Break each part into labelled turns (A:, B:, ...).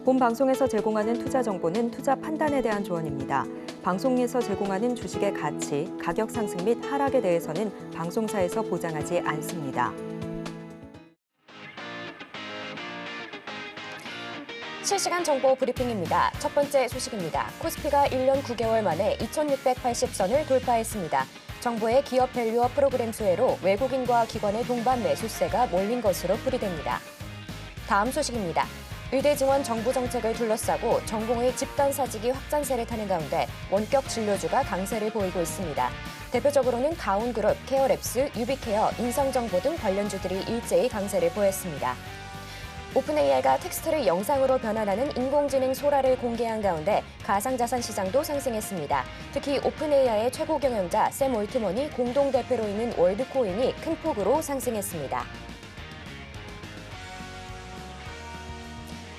A: 본 방송에서 제공하는 투자 정보는 투자 판단에 대한 조언입니다. 방송에서 제공하는 주식의 가치, 가격 상승 및 하락에 대해서는 방송사에서 보장하지 않습니다.
B: 실시간 정보 브리핑입니다. 첫 번째 소식입니다. 코스피가 1년 9개월 만에 2680선을 돌파했습니다. 정부의 기업 밸류업 프로그램 수혜로 외국인과 기관의 동반 매수세가 몰린 것으로 풀이됩니다. 다음 소식입니다. 의대증원 정부 정책을 둘러싸고 전공의 집단 사직이 확산세를 타는 가운데 원격 진료주가 강세를 보이고 있습니다. 대표적으로는 가온그룹, 케어랩스, 유비케어, 인성정보 등 관련주들이 일제히 강세를 보였습니다. 오픈AI가 텍스트를 영상으로 변환하는 인공지능 소라를 공개한 가운데 가상자산 시장도 상승했습니다. 특히 오픈AI의 최고 경영자 샘 올트먼이 공동대표로 있는 월드코인이 큰 폭으로 상승했습니다.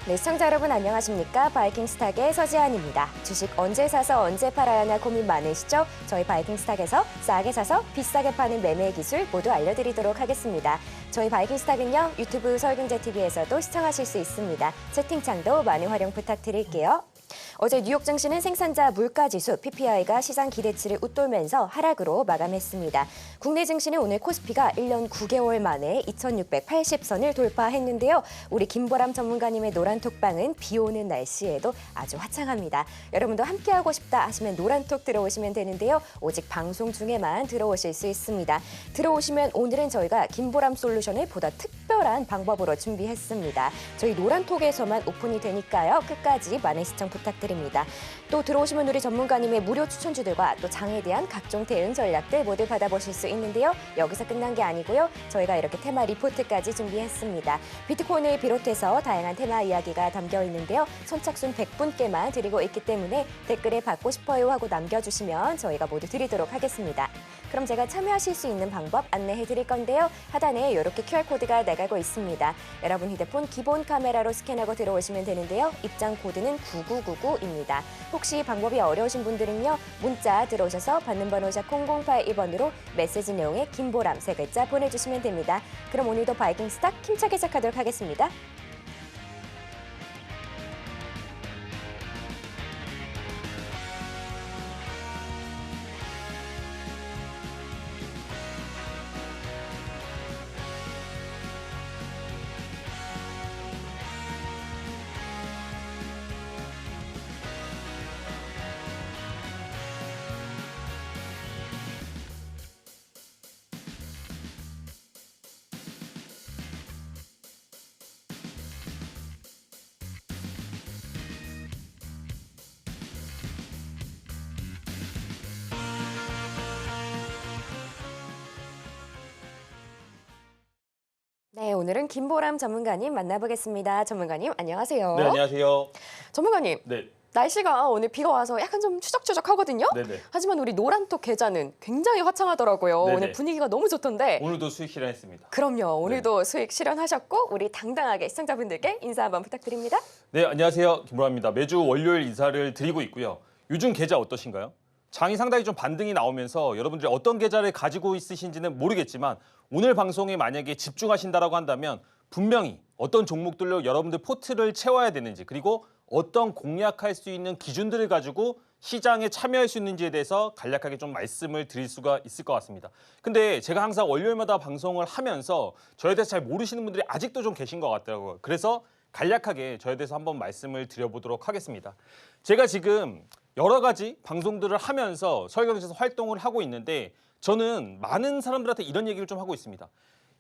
B: 네, 시청자 여러분 안녕하십니까? 바이킹스탁의 서지안입니다. 주식 언제 사서 언제 팔아야 하나 고민 많으시죠? 저희 바이킹스탁에서 싸게 사서 비싸게 파는 매매 기술 모두 알려드리도록 하겠습니다. 저희 바이킹스탁은요, 유튜브 서울경제TV에서도 시청하실 수 있습니다. 채팅창도 많은 활용 부탁드릴게요. 어제 뉴욕 증시는 생산자 물가지수 PPI가 시장 기대치를 웃돌면서 하락으로 마감했습니다. 국내 증시는 오늘 코스피가 1년 9개월 만에 2680선을 돌파했는데요. 우리 김보람 전문가님의 노란톡방은 비 오는 날씨에도 아주 화창합니다. 여러분도 함께하고 싶다 하시면 노란톡 들어오시면 되는데요. 오직 방송 중에만 들어오실 수 있습니다. 들어오시면 오늘은 저희가 김보람 솔루션을 보다 특별한 방법으로 준비했습니다. 저희 노란톡에서만 오픈이 되니까요. 끝까지 많은 시청 부탁드립니다. 또 들어오시면 우리 전문가님의 무료 추천주들과 또 장에 대한 각종 대응 전략들 모두 받아보실 수 있는데요. 여기서 끝난 게 아니고요. 저희가 이렇게 테마 리포트까지 준비했습니다. 비트코인을 비롯해서 다양한 테마 이야기가 담겨 있는데요. 선착순 100분께만 드리고 있기 때문에 댓글에 받고 싶어요 하고 남겨주시면 저희가 모두 드리도록 하겠습니다. 그럼 제가 참여하실 수 있는 방법 안내해 드릴 건데요. 하단에 이렇게 QR코드가 나가고 있습니다. 여러분 휴대폰 기본 카메라로 스캔하고 들어오시면 되는데요. 입장 코드는 9999입니다. 혹시 방법이 어려우신 분들은요. 문자 들어오셔서 받는 번호 샵 0082번으로 메시지 내용에 김보람 3글자 보내주시면 됩니다. 그럼 오늘도 바이킹스탁 힘차게 시작하도록 하겠습니다. 네, 오늘은 김보람 전문가님 만나보겠습니다. 전문가님, 안녕하세요.
C: 네, 안녕하세요.
B: 전문가님,
C: 네.
B: 날씨가 오늘 비가 와서 약간 좀 추적추적하거든요.
C: 네네.
B: 하지만 우리 노란톡 계좌는 굉장히 화창하더라고요.
C: 네네.
B: 오늘 분위기가 너무 좋던데.
C: 오늘도 수익 실현했습니다.
B: 그럼요. 오늘도 수익 실현하셨고 우리 당당하게 시청자분들께 인사 한번 부탁드립니다.
C: 네, 안녕하세요. 김보라입니다. 매주 월요일 인사를 드리고 있고요. 요즘 계좌 어떠신가요? 장이 상당히 좀 반등이 나오면서 여러분들이 어떤 계좌를 가지고 있으신지는 모르겠지만 오늘 방송에 만약에 집중하신다라고 한다면 분명히 어떤 종목들로 여러분들 포트를 채워야 되는지 그리고 어떤 공략할 수 있는 기준들을 가지고 시장에 참여할 수 있는지에 대해서 간략하게 좀 말씀을 드릴 수가 있을 것 같습니다. 근데 제가 항상 월요일마다 방송을 하면서 저에 대해서 잘 모르시는 분들이 아직도 좀 계신 것 같더라고요. 그래서 간략하게 저에 대해서 한번 말씀을 드려보도록 하겠습니다. 제가 지금 여러 가지 방송들을 하면서 서울경제에서 활동을 하고 있는데 저는 많은 사람들한테 이런 얘기를 좀 하고 있습니다.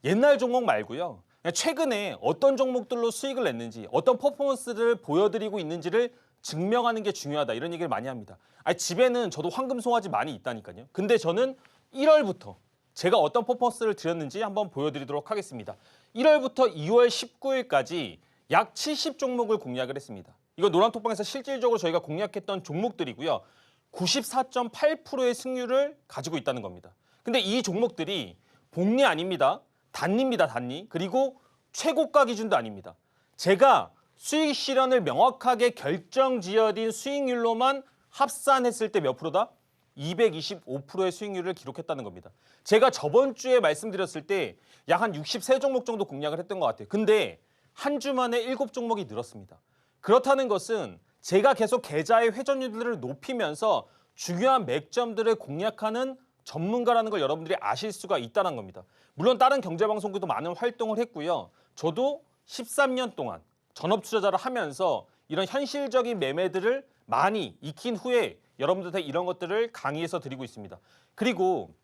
C: 옛날 종목 말고요. 최근에 어떤 종목들로 수익을 냈는지 어떤 퍼포먼스를 보여드리고 있는지를 증명하는 게 중요하다 이런 얘기를 많이 합니다. 집에는 저도 황금 송아지 많이 있다니까요. 근데 저는 1월부터 제가 어떤 퍼포먼스를 드렸는지 한번 보여드리도록 하겠습니다. 1월부터 2월 19일까지 약 70종목을 공략을 했습니다. 이거 노란톡방에서 실질적으로 저희가 공략했던 종목들이고요. 94.8%의 승률을 가지고 있다는 겁니다. 근데 이 종목들이 복리 아닙니다. 단리입니다, 단리. 그리고 최고가 기준도 아닙니다. 제가 수익 실현을 명확하게 결정지어진 수익률로만 합산했을 때 몇 프로다? 225%의 수익률을 기록했다는 겁니다. 제가 저번 주에 말씀드렸을 때 약 한 63종목 정도 공략을 했던 것 같아요. 근데 한 주 만에 7종목이 늘었습니다. 그렇다는 것은 제가 계속 계좌의 회전율들을 높이면서 중요한 맥점들을 공략하는 전문가라는 걸 여러분들이 아실 수가 있다는 겁니다. 물론 다른 경제방송국도 많은 활동을 했고요. 저도 13년 동안 전업 투자자를 하면서 이런 현실적인 매매들을 많이 익힌 후에 여러분들한테 이런 것들을 강의해서 드리고 있습니다. 그리고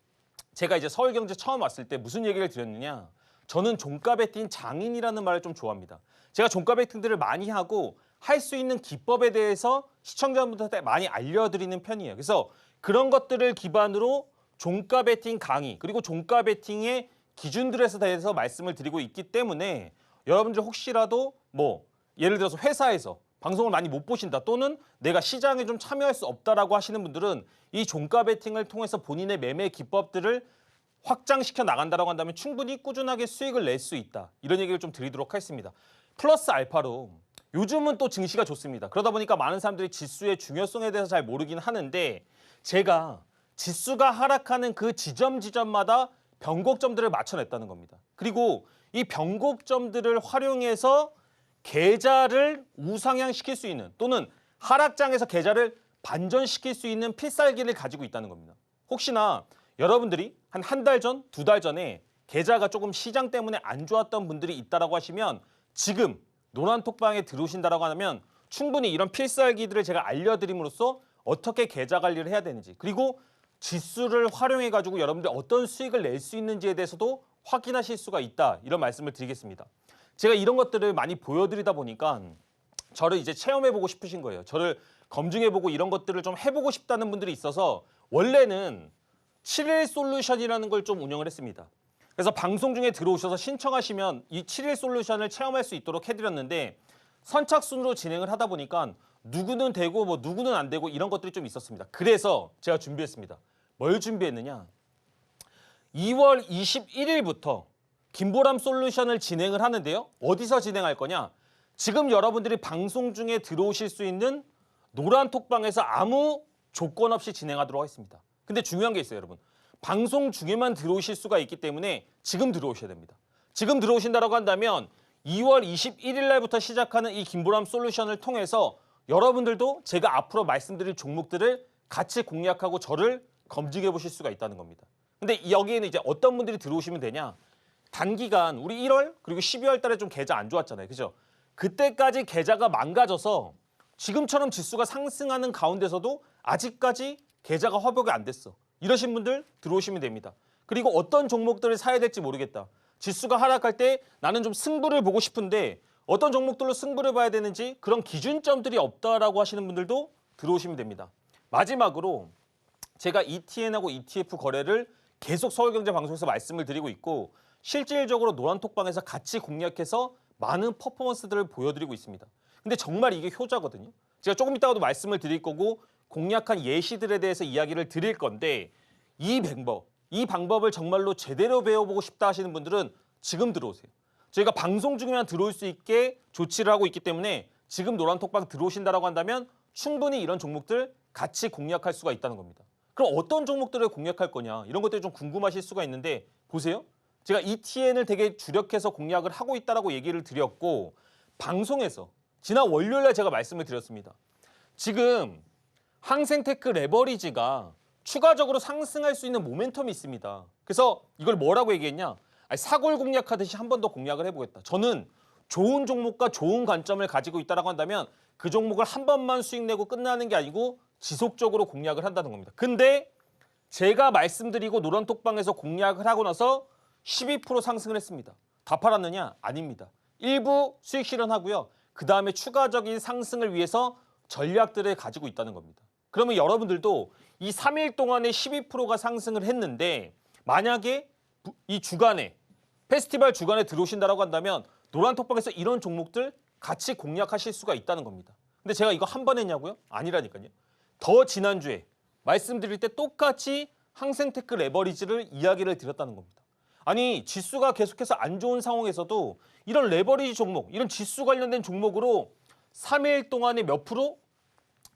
C: 제가 이제 서울경제 처음 왔을 때 무슨 얘기를 드렸느냐. 저는 종가 베팅 장인이라는 말을 좀 좋아합니다. 제가 종가 베팅들을 많이 하고 할 수 있는 기법에 대해서 시청자분들한테 많이 알려드리는 편이에요. 그래서 그런 것들을 기반으로 종가 베팅 강의 그리고 종가 베팅의 기준들에 대해서 말씀을 드리고 있기 때문에 여러분들 혹시라도 뭐 예를 들어서 회사에서 방송을 많이 못 보신다 또는 내가 시장에 좀 참여할 수 없다라고 하시는 분들은 이 종가 베팅을 통해서 본인의 매매 기법들을 확장시켜 나간다라고 한다면 충분히 꾸준하게 수익을 낼 수 있다. 이런 얘기를 좀 드리도록 하겠습니다. 플러스 알파로 요즘은 또 증시가 좋습니다. 그러다 보니까 많은 사람들이 지수의 중요성에 대해서 잘 모르긴 하는데 제가 지수가 하락하는 그 지점마다 변곡점들을 맞춰냈다는 겁니다. 그리고 이 변곡점들을 활용해서 계좌를 우상향시킬 수 있는 또는 하락장에서 계좌를 반전시킬 수 있는 필살기를 가지고 있다는 겁니다. 혹시나 여러분들이 한 달 전, 2달 전에 계좌가 조금 시장 때문에 안 좋았던 분들이 있다라고 하시면 지금 노란톡방에 들어오신다라고 하면 충분히 이런 필살기들을 제가 알려드림으로써 어떻게 계좌 관리를 해야 되는지 그리고 지수를 활용해가지고 여러분들이 어떤 수익을 낼 수 있는지에 대해서도 확인하실 수가 있다. 이런 말씀을 드리겠습니다. 제가 이런 것들을 많이 보여드리다 보니까 저를 이제 체험해보고 싶으신 거예요. 저를 검증해보고 이런 것들을 좀 해보고 싶다는 분들이 있어서 원래는 7일 솔루션이라는 걸 좀 운영을 했습니다. 그래서 방송 중에 들어오셔서 신청하시면 이 7일 솔루션을 체험할 수 있도록 해드렸는데 선착순으로 진행을 하다 보니까 누구는 되고 뭐 누구는 안 되고 이런 것들이 좀 있었습니다. 그래서 제가 준비했습니다. 뭘 준비했느냐? 2월 21일부터 김보람 솔루션을 진행을 하는데요. 어디서 진행할 거냐? 지금 여러분들이 방송 중에 들어오실 수 있는 노란톡방에서 아무 조건 없이 진행하도록 하겠습니다. 근데 중요한 게 있어요, 여러분. 방송 중에만 들어오실 수가 있기 때문에 지금 들어오셔야 됩니다. 지금 들어오신다고 한다면 2월 21일 날부터 시작하는 이 김보람 솔루션을 통해서 여러분들도 제가 앞으로 말씀드릴 종목들을 같이 공략하고 저를 검증해 보실 수가 있다는 겁니다. 근데 여기에는 이제 어떤 분들이 들어오시면 되냐? 단기간 우리 1월 그리고 12월 달에 좀 계좌 안 좋았잖아요. 그죠? 그때까지 계좌가 망가져서 지금처럼 지수가 상승하는 가운데서도 아직까지 계좌가 회복이 안 됐어. 이러신 분들 들어오시면 됩니다. 그리고 어떤 종목들을 사야 될지 모르겠다. 지수가 하락할 때 나는 좀 승부를 보고 싶은데 어떤 종목들로 승부를 봐야 되는지 그런 기준점들이 없다라고 하시는 분들도 들어오시면 됩니다. 마지막으로 제가 ETN하고 ETF 거래를 계속 서울경제 방송에서 말씀을 드리고 있고 실질적으로 노란톡방에서 같이 공략해서 많은 퍼포먼스들을 보여드리고 있습니다. 근데 정말 이게 효자거든요. 제가 조금 이따가도 말씀을 드릴 거고 공략한 예시들에 대해서 이야기를 드릴 건데 이 방법을 정말로 제대로 배워보고 싶다 하시는 분들은 지금 들어오세요. 저희가 방송 중에만 들어올 수 있게 조치를 하고 있기 때문에 지금 노란톡방 들어오신다라고 한다면 충분히 이런 종목들 같이 공략할 수가 있다는 겁니다. 그럼 어떤 종목들을 공략할 거냐 이런 것들이 좀 궁금하실 수가 있는데 보세요. 제가 ETN을 되게 주력해서 공략을 하고 있다라고 얘기를 드렸고 방송에서 지난 월요일에 제가 말씀을 드렸습니다. 지금 항생테크 레버리지가 추가적으로 상승할 수 있는 모멘텀이 있습니다. 그래서 이걸 뭐라고 얘기했냐? 사골 공략하듯이 한 번 더 공략을 해보겠다. 저는 좋은 종목과 좋은 관점을 가지고 있다고 한다면 그 종목을 한 번만 수익 내고 끝나는 게 아니고 지속적으로 공략을 한다는 겁니다. 근데 제가 말씀드리고 노란톡방에서 공략을 하고 나서 12% 상승을 했습니다. 다 팔았느냐? 아닙니다. 일부 수익 실현하고요. 그 다음에 추가적인 상승을 위해서 전략들을 가지고 있다는 겁니다. 그러면 여러분들도 이 3일 동안에 12%가 상승을 했는데 만약에 이 주간에 페스티벌 주간에 들어오신다고 한다면 노란톡방에서 이런 종목들 같이 공략하실 수가 있다는 겁니다. 근데 제가 이거 한 번 했냐고요? 아니라니까요. 더 지난주에 말씀드릴 때 똑같이 항생테크 레버리지를 이야기를 드렸다는 겁니다. 아니 지수가 계속해서 안 좋은 상황에서도 이런 레버리지 종목, 이런 지수 관련된 종목으로 3일 동안에 몇 프로?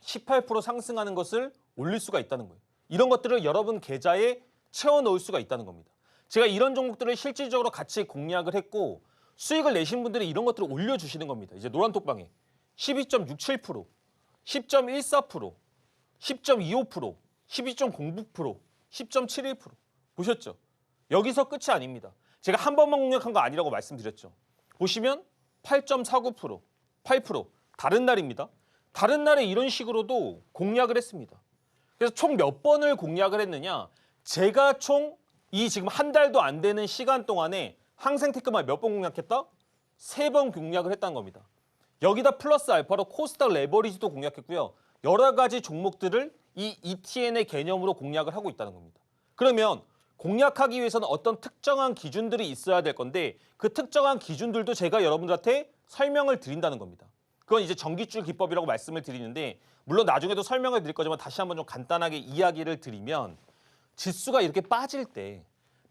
C: 18% 상승하는 것을 올릴 수가 있다는 거예요. 이런 것들을 여러분 계좌에 채워 넣을 수가 있다는 겁니다. 제가 이런 종목들을 실질적으로 같이 공략을 했고 수익을 내신 분들이 이런 것들을 올려주시는 겁니다. 이제 노란톡방에 12.67%, 10.14%, 10.25%, 12.09%, 10.71%. 보셨죠? 여기서 끝이 아닙니다. 제가 한 번만 공략한 거 아니라고 말씀드렸죠. 보시면 8.49%, 8%. 다른 날입니다. 다른 날에 이런 식으로도 공략을 했습니다. 그래서 총 몇 번을 공략을 했느냐? 제가 총 이 지금 한 달도 안 되는 시간 동안에 항생테크만 몇 번 공략했다? 3번 공략을 했다는 겁니다. 여기다 플러스 알파로 코스닥 레버리지도 공략했고요. 여러 가지 종목들을 이 ETN의 개념으로 공략을 하고 있다는 겁니다. 그러면 공략하기 위해서는 어떤 특정한 기준들이 있어야 될 건데 그 특정한 기준들도 제가 여러분들한테 설명을 드린다는 겁니다. 그건 이제 전기줄 기법이라고 말씀을 드리는데 물론 나중에도 설명을 드릴 거지만 다시 한번 좀 간단하게 이야기를 드리면 지수가 이렇게 빠질 때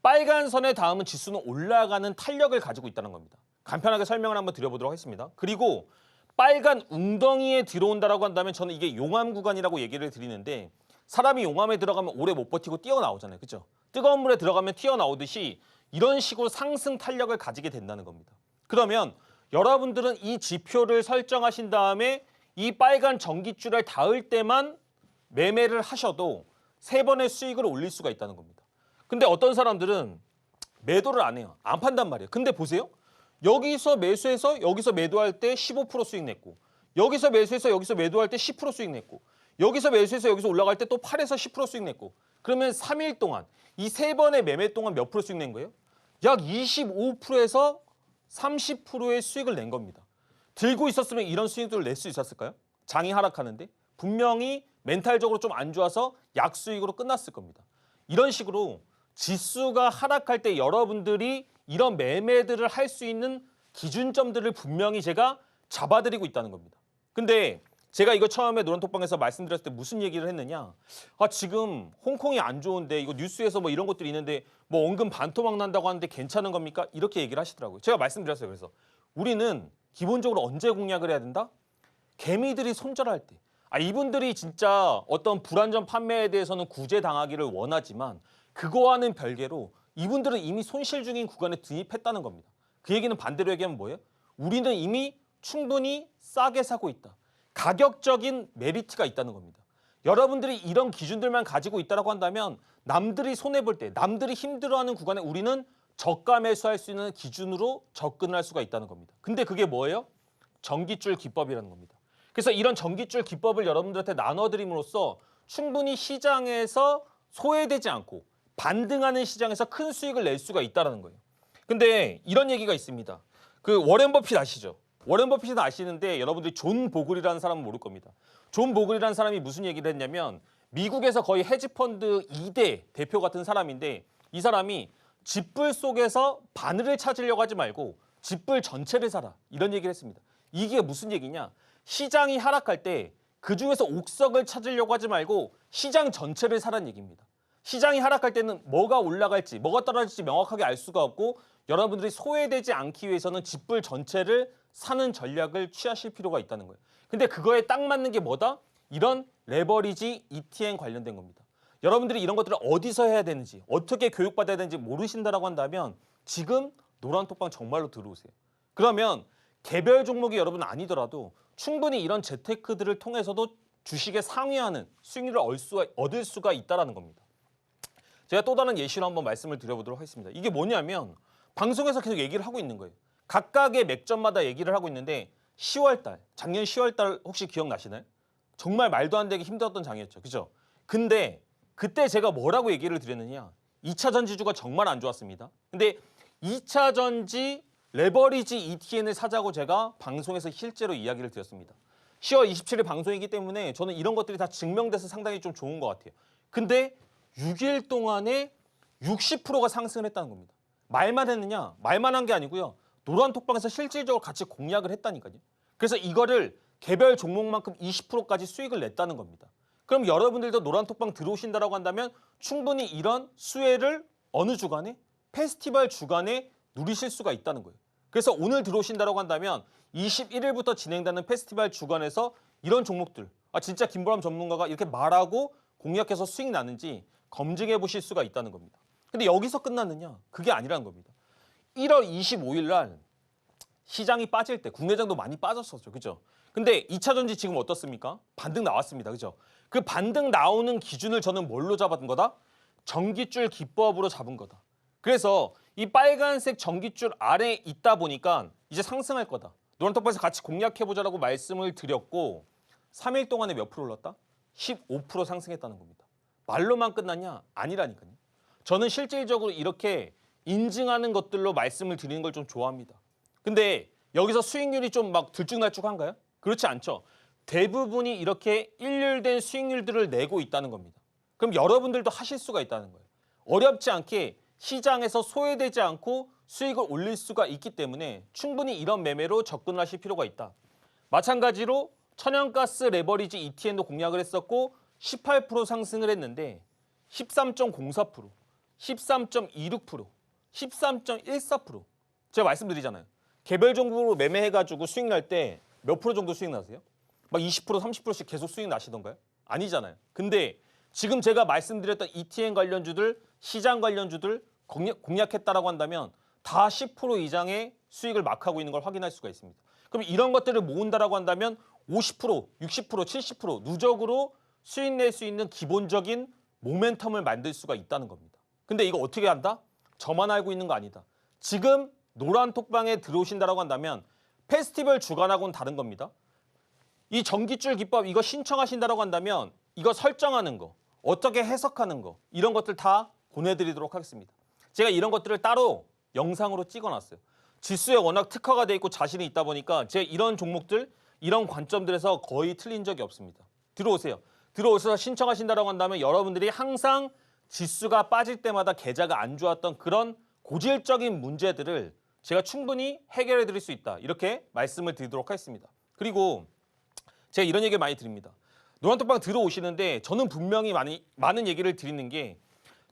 C: 빨간 선에 닿으면 지수는 올라가는 탄력을 가지고 있다는 겁니다. 간편하게 설명을 한번 드려보도록 하겠습니다. 그리고 빨간 웅덩이에 들어온다라고 한다면 저는 이게 용암 구간이라고 얘기를 드리는데 사람이 용암에 들어가면 오래 못 버티고 뛰어나오잖아요. 그렇죠? 뜨거운 물에 들어가면 튀어나오듯이 이런 식으로 상승 탄력을 가지게 된다는 겁니다. 그러면 여러분들은 이 지표를 설정하신 다음에 이 빨간 전깃줄에 닿을 때만 매매를 하셔도 3번의 수익을 올릴 수가 있다는 겁니다. 근데 어떤 사람들은 매도를 안 해요. 안 판단 말이에요. 근데 보세요. 여기서 매수해서 여기서 매도할 때 15% 수익 냈고 여기서 매수해서 여기서 매도할 때 10% 수익 냈고 여기서 매수해서 여기서 올라갈 때 또 8에서 10% 수익 냈고 그러면 3일 동안 이 3번의 매매 동안 몇 프로 수익 낸 거예요? 약 25%에서 30%의 수익을 낸 겁니다. 들고 있었으면 이런 수익들을 낼 수 있었을까요? 장이 하락하는데 분명히 멘탈적으로 좀 안 좋아서 약수익으로 끝났을 겁니다. 이런 식으로 지수가 하락할 때 여러분들이 이런 매매들을 할 수 있는 기준점들을 분명히 제가 잡아드리고 있다는 겁니다. 근데 제가 이거 처음에 노란톡방에서 말씀드렸을 때 무슨 얘기를 했느냐? 지금 홍콩이 안 좋은데 이거 뉴스에서 뭐 이런 것들이 있는데 뭐 원금 반토막 난다고 하는데 괜찮은 겁니까? 이렇게 얘기를 하시더라고요. 제가 말씀드렸어요. 그래서 우리는 기본적으로 언제 공략을 해야 된다? 개미들이 손절할 때. 이분들이 진짜 어떤 불안전 판매에 대해서는 구제당하기를 원하지만 그거와는 별개로 이분들은 이미 손실 중인 구간에 진입했다는 겁니다. 그 얘기는 반대로 얘기하면 뭐예요? 우리는 이미 충분히 싸게 사고 있다. 가격적인 메리트가 있다는 겁니다. 여러분들이 이런 기준들만 가지고 있다고 한다면 남들이 손해볼 때, 남들이 힘들어하는 구간에 우리는 저가 매수할 수 있는 기준으로 접근을 할 수가 있다는 겁니다. 근데 그게 뭐예요? 전깃줄 기법이라는 겁니다. 그래서 이런 전깃줄 기법을 여러분들한테 나눠드림으로써 충분히 시장에서 소외되지 않고 반등하는 시장에서 큰 수익을 낼 수가 있다는 거예요. 근데 이런 얘기가 있습니다. 그 워렌 버핏 아시죠? 워렌 버핏은 아시는데 여러분들이 존 보글이라는 사람은 모를 겁니다. 존 보글이라는 사람이 무슨 얘기를 했냐면 미국에서 거의 헤지펀드 2대 대표 같은 사람인데 이 사람이 집불 속에서 바늘을 찾으려고 하지 말고 집불 전체를 사라 이런 얘기를 했습니다. 이게 무슨 얘기냐? 시장이 하락할 때 그중에서 옥석을 찾으려고 하지 말고 시장 전체를 사라는 얘기입니다. 시장이 하락할 때는 뭐가 올라갈지 뭐가 떨어질지 명확하게 알 수가 없고 여러분들이 소외되지 않기 위해서는 집불 전체를 사는 전략을 취하실 필요가 있다는 거예요. 근데 그거에 딱 맞는 게 뭐다? 이런 레버리지 ETN 관련된 겁니다. 여러분들이 이런 것들을 어디서 해야 되는지 어떻게 교육받아야 되는지 모르신다라고 한다면 지금 노란톡방 정말로 들어오세요. 그러면 개별 종목이 여러분 아니더라도 충분히 이런 재테크들을 통해서도 주식에 상회하는 수익률을 얻을 수가 있다는 겁니다. 제가 또 다른 예시로 한번 말씀을 드려보도록 하겠습니다. 이게 뭐냐면 방송에서 계속 얘기를 하고 있는 거예요. 각각의 맥점마다 얘기를 하고 있는데 10월달, 작년 10월달 혹시 기억나시나요? 정말 말도 안 되게 힘들었던 장이었죠. 그죠? 근데 그때 제가 뭐라고 얘기를 드렸느냐? 2차 전지주가 정말 안 좋았습니다. 근데 2차 전지 레버리지 ETN을 사자고 제가 방송에서 실제로 이야기를 드렸습니다. 10월 27일 방송이기 때문에 저는 이런 것들이 다 증명돼서 상당히 좀 좋은 것 같아요. 근데 6일 동안에 60%가 상승을 했다는 겁니다. 말만 했느냐? 말만 한 게 아니고요. 노란톡방에서 실질적으로 같이 공략을 했다니까요. 그래서 이거를 개별 종목만큼 20%까지 수익을 냈다는 겁니다. 그럼 여러분들도 노란톡방 들어오신다고 한다면 충분히 이런 수혜를 어느 주간에? 페스티벌 주간에 누리실 수가 있다는 거예요. 그래서 오늘 들어오신다고 한다면 21일부터 진행되는 페스티벌 주간에서 이런 종목들 진짜 김보람 전문가가 이렇게 말하고 공략해서 수익 나는지 검증해 보실 수가 있다는 겁니다. 근데 여기서 끝났느냐? 그게 아니라는 겁니다. 1월 25일 날 시장이 빠질 때 국내장도 많이 빠졌었죠. 그죠? 근데 2차 전지 지금 어떻습니까? 반등 나왔습니다. 그죠? 그 반등 나오는 기준을 저는 뭘로 잡은 거다? 전기줄 기법으로 잡은 거다. 그래서 이 빨간색 전기줄 아래에 있다 보니까 이제 상승할 거다. 노란톡방에서 같이 공략해보자라고 말씀을 드렸고 3일 동안에 몇 프로 올랐다? 15% 상승했다는 겁니다. 말로만 끝났냐? 아니라니까요. 저는 실질적으로 이렇게 인증하는 것들로 말씀을 드리는 걸 좀 좋아합니다. 근데 여기서 수익률이 좀 막 들쭉날쭉한가요? 그렇지 않죠. 대부분이 이렇게 일률된 수익률들을 내고 있다는 겁니다. 그럼 여러분들도 하실 수가 있다는 거예요. 어렵지 않게 시장에서 소외되지 않고 수익을 올릴 수가 있기 때문에 충분히 이런 매매로 접근을 하실 필요가 있다. 마찬가지로 천연가스 레버리지 ETN도 공략을 했었고 18% 상승을 했는데 13.04%, 13.26%, 13.14% 제가 말씀드리잖아요. 개별 종목으로 매매해가지고 수익 날 때 몇 프로 정도 수익 나세요? 막 20%, 30%씩 계속 수익 나시던가요? 아니잖아요. 근데 지금 제가 말씀드렸던 ETN 관련주들, 시장 관련주들 공략했다라고 한다면 다 10% 이상의 수익을 막하고 있는 걸 확인할 수가 있습니다. 그럼 이런 것들을 모은다라고 한다면 50%, 60%, 70% 누적으로 수익 낼 수 있는 기본적인 모멘텀을 만들 수가 있다는 겁니다. 근데 이거 어떻게 한다? 저만 알고 있는 거 아니다. 지금 노란톡방에 들어오신다라고 한다면 페스티벌 주간하고는 다른 겁니다. 이 전기줄 기법 이거 신청하신다라고 한다면 이거 설정하는 거, 어떻게 해석하는 거 이런 것들 다 보내드리도록 하겠습니다. 제가 이런 것들을 따로 영상으로 찍어놨어요. 지수에 워낙 특화가 돼 있고 자신이 있다 보니까 제가 이런 종목들, 이런 관점들에서 거의 틀린 적이 없습니다. 들어오세요. 들어오셔서 신청하신다라고 한다면 여러분들이 항상 지수가 빠질 때마다 계좌가 안 좋았던 그런 고질적인 문제들을 제가 충분히 해결해 드릴 수 있다. 이렇게 말씀을 드리도록 하겠습니다. 그리고 제가 이런 얘기를 많이 드립니다. 노란톡방 들어오시는데 저는 분명히 많은 얘기를 드리는 게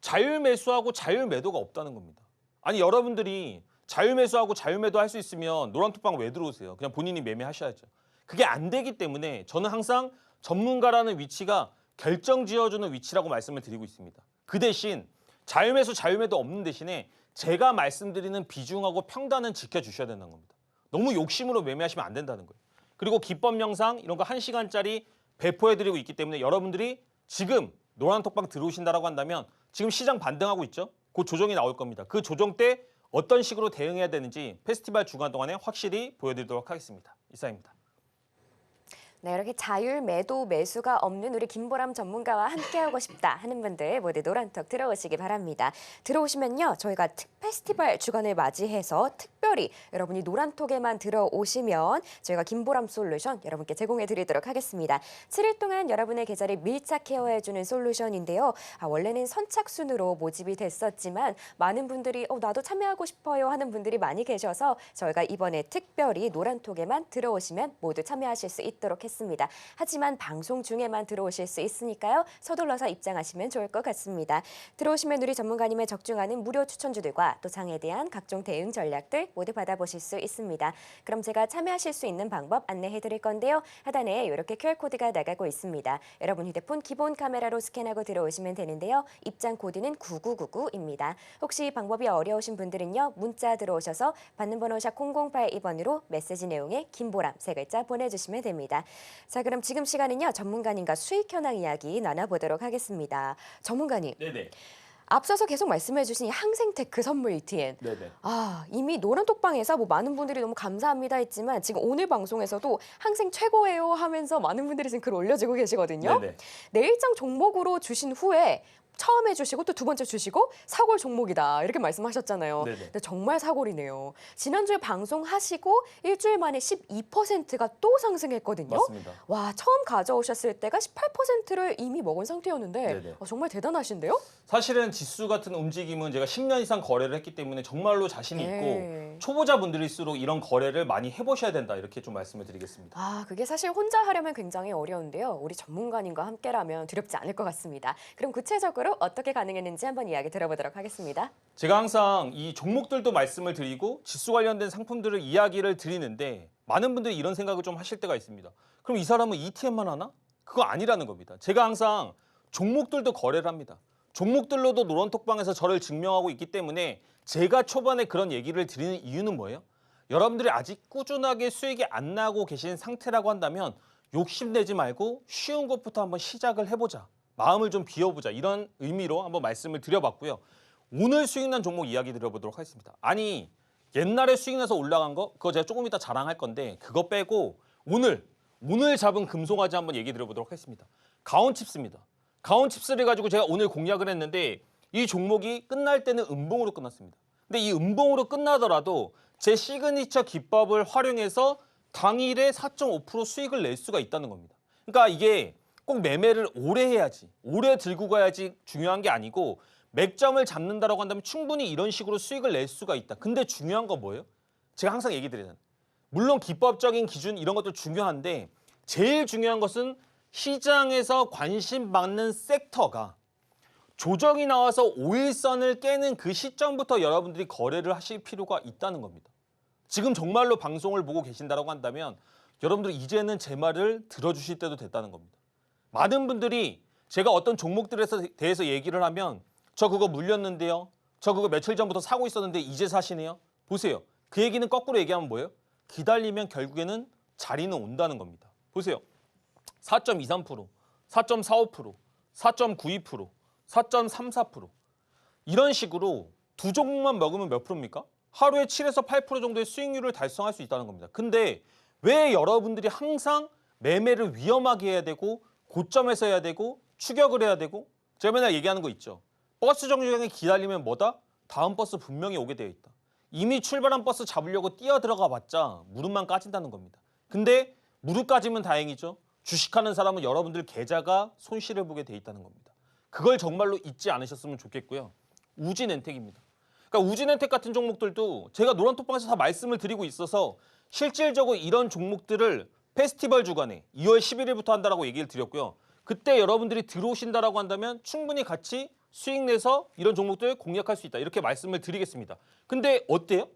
C: 자율 매수하고 자율 매도가 없다는 겁니다. 아니 여러분들이 자율 매수하고 자율 매도 할 수 있으면 노란톡방 왜 들어오세요? 그냥 본인이 매매하셔야죠. 그게 안 되기 때문에 저는 항상 전문가라는 위치가 결정 지어주는 위치라고 말씀을 드리고 있습니다. 그 대신 자율 매수 자율 매도 없는 대신에 제가 말씀드리는 비중하고 평단은 지켜주셔야 된다는 겁니다. 너무 욕심으로 매매하시면 안 된다는 거예요. 그리고 기법 영상 이런 거 1시간짜리 배포해드리고 있기 때문에 여러분들이 지금 노란톡방 들어오신다라고 한다면 지금 시장 반등하고 있죠? 그 조정이 나올 겁니다. 그 조정 때 어떤 식으로 대응해야 되는지 페스티벌 주간 동안에 확실히 보여드리도록 하겠습니다. 이상입니다.
B: 네, 이렇게 자율 매도 매수가 없는 우리 김보람 전문가와 함께하고 싶다 하는 분들 모두 노란톡 들어오시기 바랍니다. 들어오시면요, 저희가 페스티벌 주간을 맞이해서 특별히 여러분이 노란톡에만 들어오시면 저희가 김보람 솔루션 여러분께 제공해 드리도록 하겠습니다. 7일 동안 여러분의 계좌를 밀착 케어해주는 솔루션인데요. 원래는 선착순으로 모집이 됐었지만 많은 분들이 나도 참여하고 싶어요 하는 분들이 많이 계셔서 저희가 이번에 특별히 노란톡에만 들어오시면 모두 참여하실 수 있도록 했습니다. 하지만 방송 중에만 들어오실 수 있으니까요. 서둘러서 입장하시면 좋을 것 같습니다. 들어오시면 우리 전문가님의 적중하는 무료 추천주들과 또 장에 대한 각종 대응 전략들 모두 받아보실 수 있습니다. 그럼 제가 참여하실 수 있는 방법 안내해 드릴 건데요. 하단에 이렇게 QR코드가 나가고 있습니다. 여러분 휴대폰 기본 카메라로 스캔하고 들어오시면 되는데요. 입장 코드는 9999입니다. 혹시 방법이 어려우신 분들은요. 문자 들어오셔서 받는 번호 샵 0082번으로 메시지 내용에 김보람 3글자 보내주시면 됩니다. 자, 그럼 지금 시간은요. 전문가님과 수익 현황 이야기 나눠보도록 하겠습니다. 전문가님.
C: 네네.
B: 앞서서 계속 말씀해 주신 이 항생테크 선물 ETN.
C: 네네.
B: 이미 노란톡방에서 많은 분들이 너무 감사합니다 했지만 지금 오늘 방송에서도 항생 최고예요 하면서 많은 분들이 지금 글 올려주고 계시거든요.
C: 네네.
B: 내일장 종목으로 주신 후에 처음 해주시고 또 두 번째 주시고 사골 종목이다 이렇게 말씀하셨잖아요.
C: 네네.
B: 근데 정말 사골이네요. 지난주에 방송하시고 일주일 만에 12%가 또 상승했거든요.
C: 맞습니다.
B: 와, 처음 가져오셨을 때가 18%를 이미 먹은 상태였는데
C: 네네.
B: 정말 대단하신데요?
C: 사실은 지수 같은 움직임은 제가 10년 이상 거래를 했기 때문에 정말로 자신이
B: 네.
C: 있고 초보자분들일수록 이런 거래를 많이 해보셔야 된다 이렇게 좀 말씀을 드리겠습니다.
B: 그게 사실 혼자 하려면 굉장히 어려운데요. 우리 전문가님과 함께라면 두렵지 않을 것 같습니다. 그럼 구체적으로 어떻게 가능했는지 한번 이야기 들어보도록 하겠습니다.
C: 제가 항상 이 종목들도 말씀을 드리고 지수 관련된 상품들을 이야기를 드리는데 많은 분들이 이런 생각을 좀 하실 때가 있습니다. 그럼 이 사람은 ETN만 하나? 그거 아니라는 겁니다. 제가 항상 종목들도 거래를 합니다. 종목들로도 노란톡방에서 저를 증명하고 있기 때문에 제가 초반에 그런 얘기를 드리는 이유는 뭐예요? 여러분들이 아직 꾸준하게 수익이 안 나고 계신 상태라고 한다면 욕심내지 말고 쉬운 것부터 한번 시작을 해보자. 마음을 좀 비워보자. 이런 의미로 한번 말씀을 드려봤고요. 오늘 수익 난 종목 이야기 드려보도록 하겠습니다. 아니 옛날에 수익 나서 올라간 거 그거 제가 조금 이따 자랑할 건데 그거 빼고 오늘 잡은 금송아지 한번 얘기 드려보도록 하겠습니다. 가온칩스입니다. 가온칩스를 가지고 제가 오늘 공략을 했는데 이 종목이 끝날 때는 음봉으로 끝났습니다. 근데 이 음봉으로 끝나더라도 제 시그니처 기법을 활용해서 당일에 4.5% 수익을 낼 수가 있다는 겁니다. 그러니까 이게 꼭 매매를 오래 해야지, 오래 들고 가야지 중요한 게 아니고 맥점을 잡는다라고 한다면 충분히 이런 식으로 수익을 낼 수가 있다. 근데 중요한 건 뭐예요? 제가 항상 얘기 드리잖아요. 물론 기법적인 기준 이런 것도 중요한데 제일 중요한 것은 시장에서 관심 받는 섹터가 조정이 나와서 5일선을 깨는 그 시점부터 여러분들이 거래를 하실 필요가 있다는 겁니다. 지금 정말로 방송을 보고 계신다고 한다면 여러분들 이제는 제 말을 들어주실 때도 됐다는 겁니다. 많은 분들이 제가 어떤 종목들에 대해서 얘기를 하면 저 그거 물렸는데요. 저 그거 며칠 전부터 사고 있었는데 이제 사시네요. 보세요. 그 얘기는 거꾸로 얘기하면 뭐예요? 기다리면 결국에는 자리는 온다는 겁니다. 보세요. 4.23%, 4.45%, 4.92%, 4.34% 이런 식으로 두 종목만 먹으면 몇 프로입니까? 하루에 7에서 8% 정도의 수익률을 달성할 수 있다는 겁니다. 근데 왜 여러분들이 항상 매매를 위험하게 해야 되고 고점에서 해야 되고 추격을 해야 되고 제가 맨날 얘기하는 거 있죠. 버스 정류장에 기다리면 뭐다? 다음 버스 분명히 오게 되어 있다. 이미 출발한 버스 잡으려고 뛰어 들어가 봤자 무릎만 까진다는 겁니다. 근데 무릎 까지면 다행이죠. 주식하는 사람은 여러분들 계좌가 손실을 보게 돼 있다는 겁니다. 그걸 정말로 잊지 않으셨으면 좋겠고요. 우진엔텍입니다. 그러니까 우진엔텍 같은 종목들도 제가 노란톡방에서 다 말씀을 드리고 있어서 실질적으로 이런 종목들을 페스티벌 주간에 2월 11일부터 한다라고 얘기를 드렸고요. 그때 여러분들이 들어오신다라고 한다면 충분히 같이 수익 내서 이런 종목들 공략할 수 있다. 이렇게 말씀을 드리겠습니다. 근데 어때요?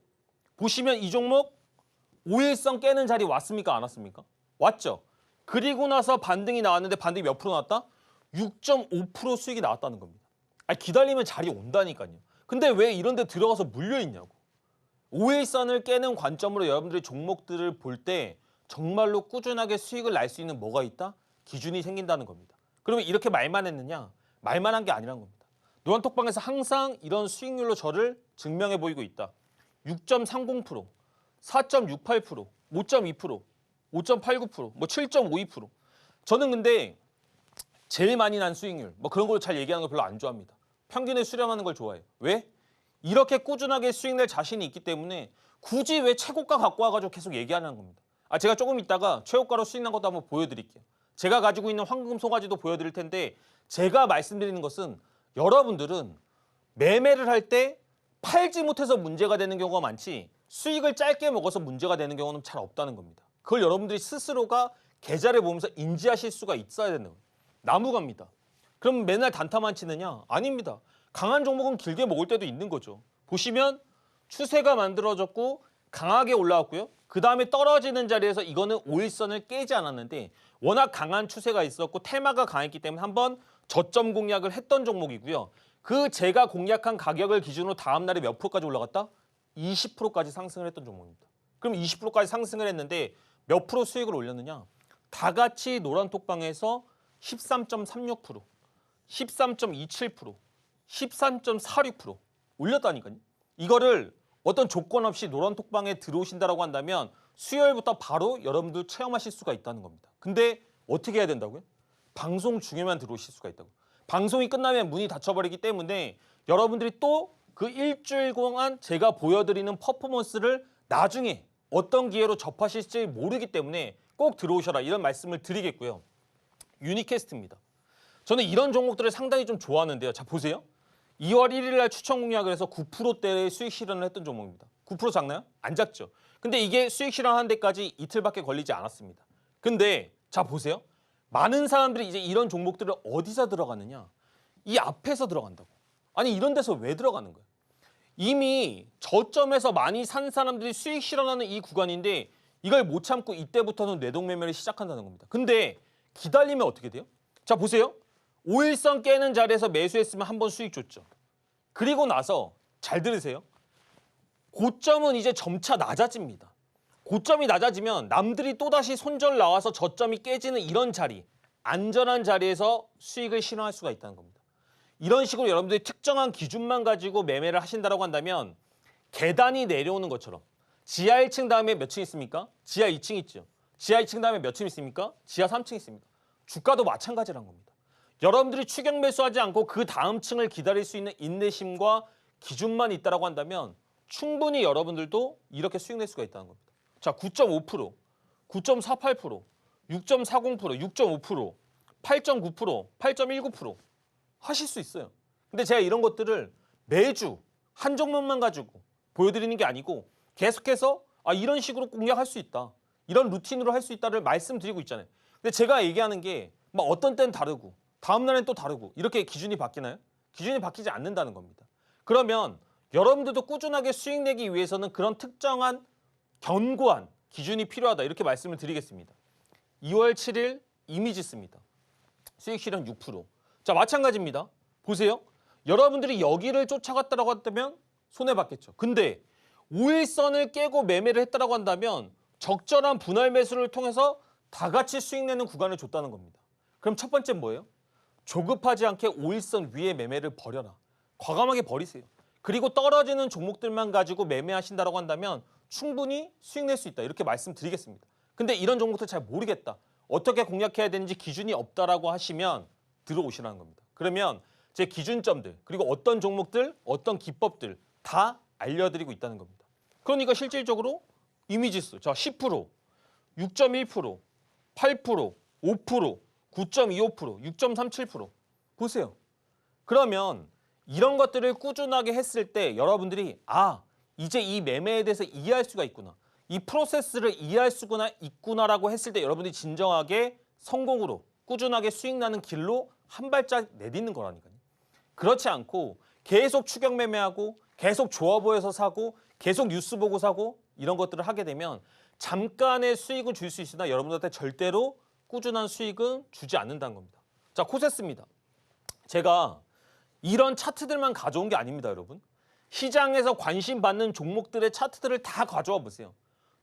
C: 보시면 이 종목 5일선 깨는 자리 왔습니까? 안 왔습니까? 왔죠. 그리고 나서 반등이 나왔는데 반등이 몇 프로 나왔다? 6.5% 수익이 나왔다는 겁니다. 아니, 기다리면 자리 온다니까요. 근데 왜 이런 데 들어가서 물려있냐고. 5일선을 깨는 관점으로 여러분들이 종목들을 볼 때 정말로 꾸준하게 수익을 날 수 있는 뭐가 있다? 기준이 생긴다는 겁니다. 그러면 이렇게 말만 했느냐? 말만 한 게 아니란 겁니다. 노란톡방에서 항상 이런 수익률로 저를 증명해 보이고 있다. 6.30%, 4.68%, 5.2%, 5.89%, 뭐 7.52%. 저는 근데 제일 많이 난 수익률, 뭐 그런 걸 잘 얘기하는 걸 별로 안 좋아합니다. 평균에 수렴하는 걸 좋아해요. 왜? 이렇게 꾸준하게 수익 낼 자신이 있기 때문에 굳이 왜 최고가 갖고 와가지고 계속 얘기하는 겁니다. 제가 조금 있다가 최고가로 수익 난 것도 한번 보여드릴게요. 제가 가지고 있는 황금 송아지도 보여드릴 텐데 제가 말씀드리는 것은 여러분들은 매매를 할 때 팔지 못해서 문제가 되는 경우가 많지 수익을 짧게 먹어서 문제가 되는 경우는 잘 없다는 겁니다. 그걸 여러분들이 스스로가 계좌를 보면서 인지하실 수가 있어야 되는 거예요. 나무갑니다. 그럼 맨날 단타만 치느냐? 아닙니다. 강한 종목은 길게 먹을 때도 있는 거죠. 보시면 추세가 만들어졌고 강하게 올라왔고요. 그 다음에 떨어지는 자리에서 이거는 5일선을 깨지 않았는데 워낙 강한 추세가 있었고 테마가 강했기 때문에 한번 저점 공략을 했던 종목이고요. 그 제가 공략한 가격을 기준으로 다음 날에 몇 프로까지 올라갔다? 20%까지 상승을 했던 종목입니다. 그럼 20%까지 상승을 했는데 몇 프로 수익을 올렸느냐? 다 같이 노란톡방에서 13.36%, 13.27%, 13.46% 올렸다니까요. 이거를 어떤 조건 없이 노란톡방에 들어오신다라고 한다면 수요일부터 바로 여러분들 체험하실 수가 있다는 겁니다. 근데 어떻게 해야 된다고요? 방송 중에만 들어오실 수가 있다고. 방송이 끝나면 문이 닫혀버리기 때문에 여러분들이 또 그 일주일 동안 제가 보여드리는 퍼포먼스를 나중에 어떤 기회로 접하실지 모르기 때문에 꼭 들어오셔라 이런 말씀을 드리겠고요. 유니캐스트입니다. 저는 이런 종목들을 상당히 좀 좋아하는데요. 자 보세요. 2월 1일 날 추천 공략을 해서 9%대의 수익 실현을 했던 종목입니다. 9% 작나요? 안 작죠. 근데 이게 수익 실현하는 데까지 이틀밖에 걸리지 않았습니다. 근데 자 보세요. 많은 사람들이 이제 이런 종목들을 어디서 들어가느냐? 이 앞에서 들어간다고. 아니 이런 데서 왜 들어가는 거예요? 이미 저점에서 많이 산 사람들이 수익 실현하는 이 구간인데 이걸 못 참고 이때부터는 뇌동매매를 시작한다는 겁니다. 근데 기다리면 어떻게 돼요? 자 보세요. 5일선 깨는 자리에서 매수했으면 한 번 수익 줬죠. 그리고 나서 잘 들으세요. 고점은 이제 점차 낮아집니다. 고점이 낮아지면 남들이 또다시 손절 나와서 저점이 깨지는 이런 자리, 안전한 자리에서 수익을 실현할 수가 있다는 겁니다. 이런 식으로 여러분들이 특정한 기준만 가지고 매매를 하신다고 한다면 계단이 내려오는 것처럼 지하 1층 다음에 몇 층 있습니까? 지하 2층 있죠. 지하 2층 다음에 몇 층 있습니까? 지하 3층 있습니다. 주가도 마찬가지란 겁니다. 여러분들이 추격 매수하지 않고 그 다음 층을 기다릴 수 있는 인내심과 기준만 있다고 한다면 충분히 여러분들도 이렇게 수익 낼 수가 있다는 겁니다. 자, 9.5%, 9.48%, 6.40%, 6.5%, 8.9%, 8.19% 하실 수 있어요. 근데 제가 이런 것들을 매주 한 종목만 가지고 보여드리는 게 아니고 계속해서 이런 식으로 공략할 수 있다. 이런 루틴으로 할 수 있다를 말씀드리고 있잖아요. 근데 제가 얘기하는 게 막 어떤 때는 다르고 다음 날엔 또 다르고 이렇게 기준이 바뀌나요? 기준이 바뀌지 않는다는 겁니다. 그러면 여러분들도 꾸준하게 수익 내기 위해서는 그런 특정한 견고한 기준이 필요하다. 이렇게 말씀을 드리겠습니다. 2월 7일 이미지스입니다. 수익 실현 6%. 자, 마찬가지입니다. 보세요. 여러분들이 여기를 쫓아갔다고 한다면 손해봤겠죠. 근데 5일선을 깨고 매매를 했다고 한다면 적절한 분할 매수를 통해서 다 같이 수익 내는 구간을 줬다는 겁니다. 그럼 첫 번째는 뭐예요? 조급하지 않게 5일선 위에 매매를 버려라. 과감하게 버리세요. 그리고 떨어지는 종목들만 가지고 매매하신다고 한다면 충분히 수익 낼 수 있다. 이렇게 말씀드리겠습니다. 근데 이런 종목들 잘 모르겠다. 어떻게 공략해야 되는지 기준이 없다라고 하시면 들어오시라는 겁니다. 그러면 제 기준점들 그리고 어떤 종목들, 어떤 기법들 다 알려드리고 있다는 겁니다. 그러니까 실질적으로 이미지수 자 10%, 6.1%, 8%, 5%, 9.25%, 6.37% 보세요. 그러면 이런 것들을 꾸준하게 했을 때 여러분들이 이제 이 매매에 대해서 이해할 수가 있구나. 이 프로세스를 이해할 수가 있구나라고 했을 때 여러분들이 진정하게 성공으로 꾸준하게 수익 나는 길로 한 발짝 내딛는 거라니까요. 그렇지 않고 계속 추격 매매하고 계속 좋아 보여서 사고 계속 뉴스 보고 사고 이런 것들을 하게 되면 잠깐의 수익은 줄 수 있으나 여러분들한테 절대로 꾸준한 수익은 주지 않는다는 겁니다. 자, 코세스입니다. 제가 이런 차트들만 가져온 게 아닙니다, 여러분. 시장에서 관심 받는 종목들의 차트들을 다 가져와 보세요.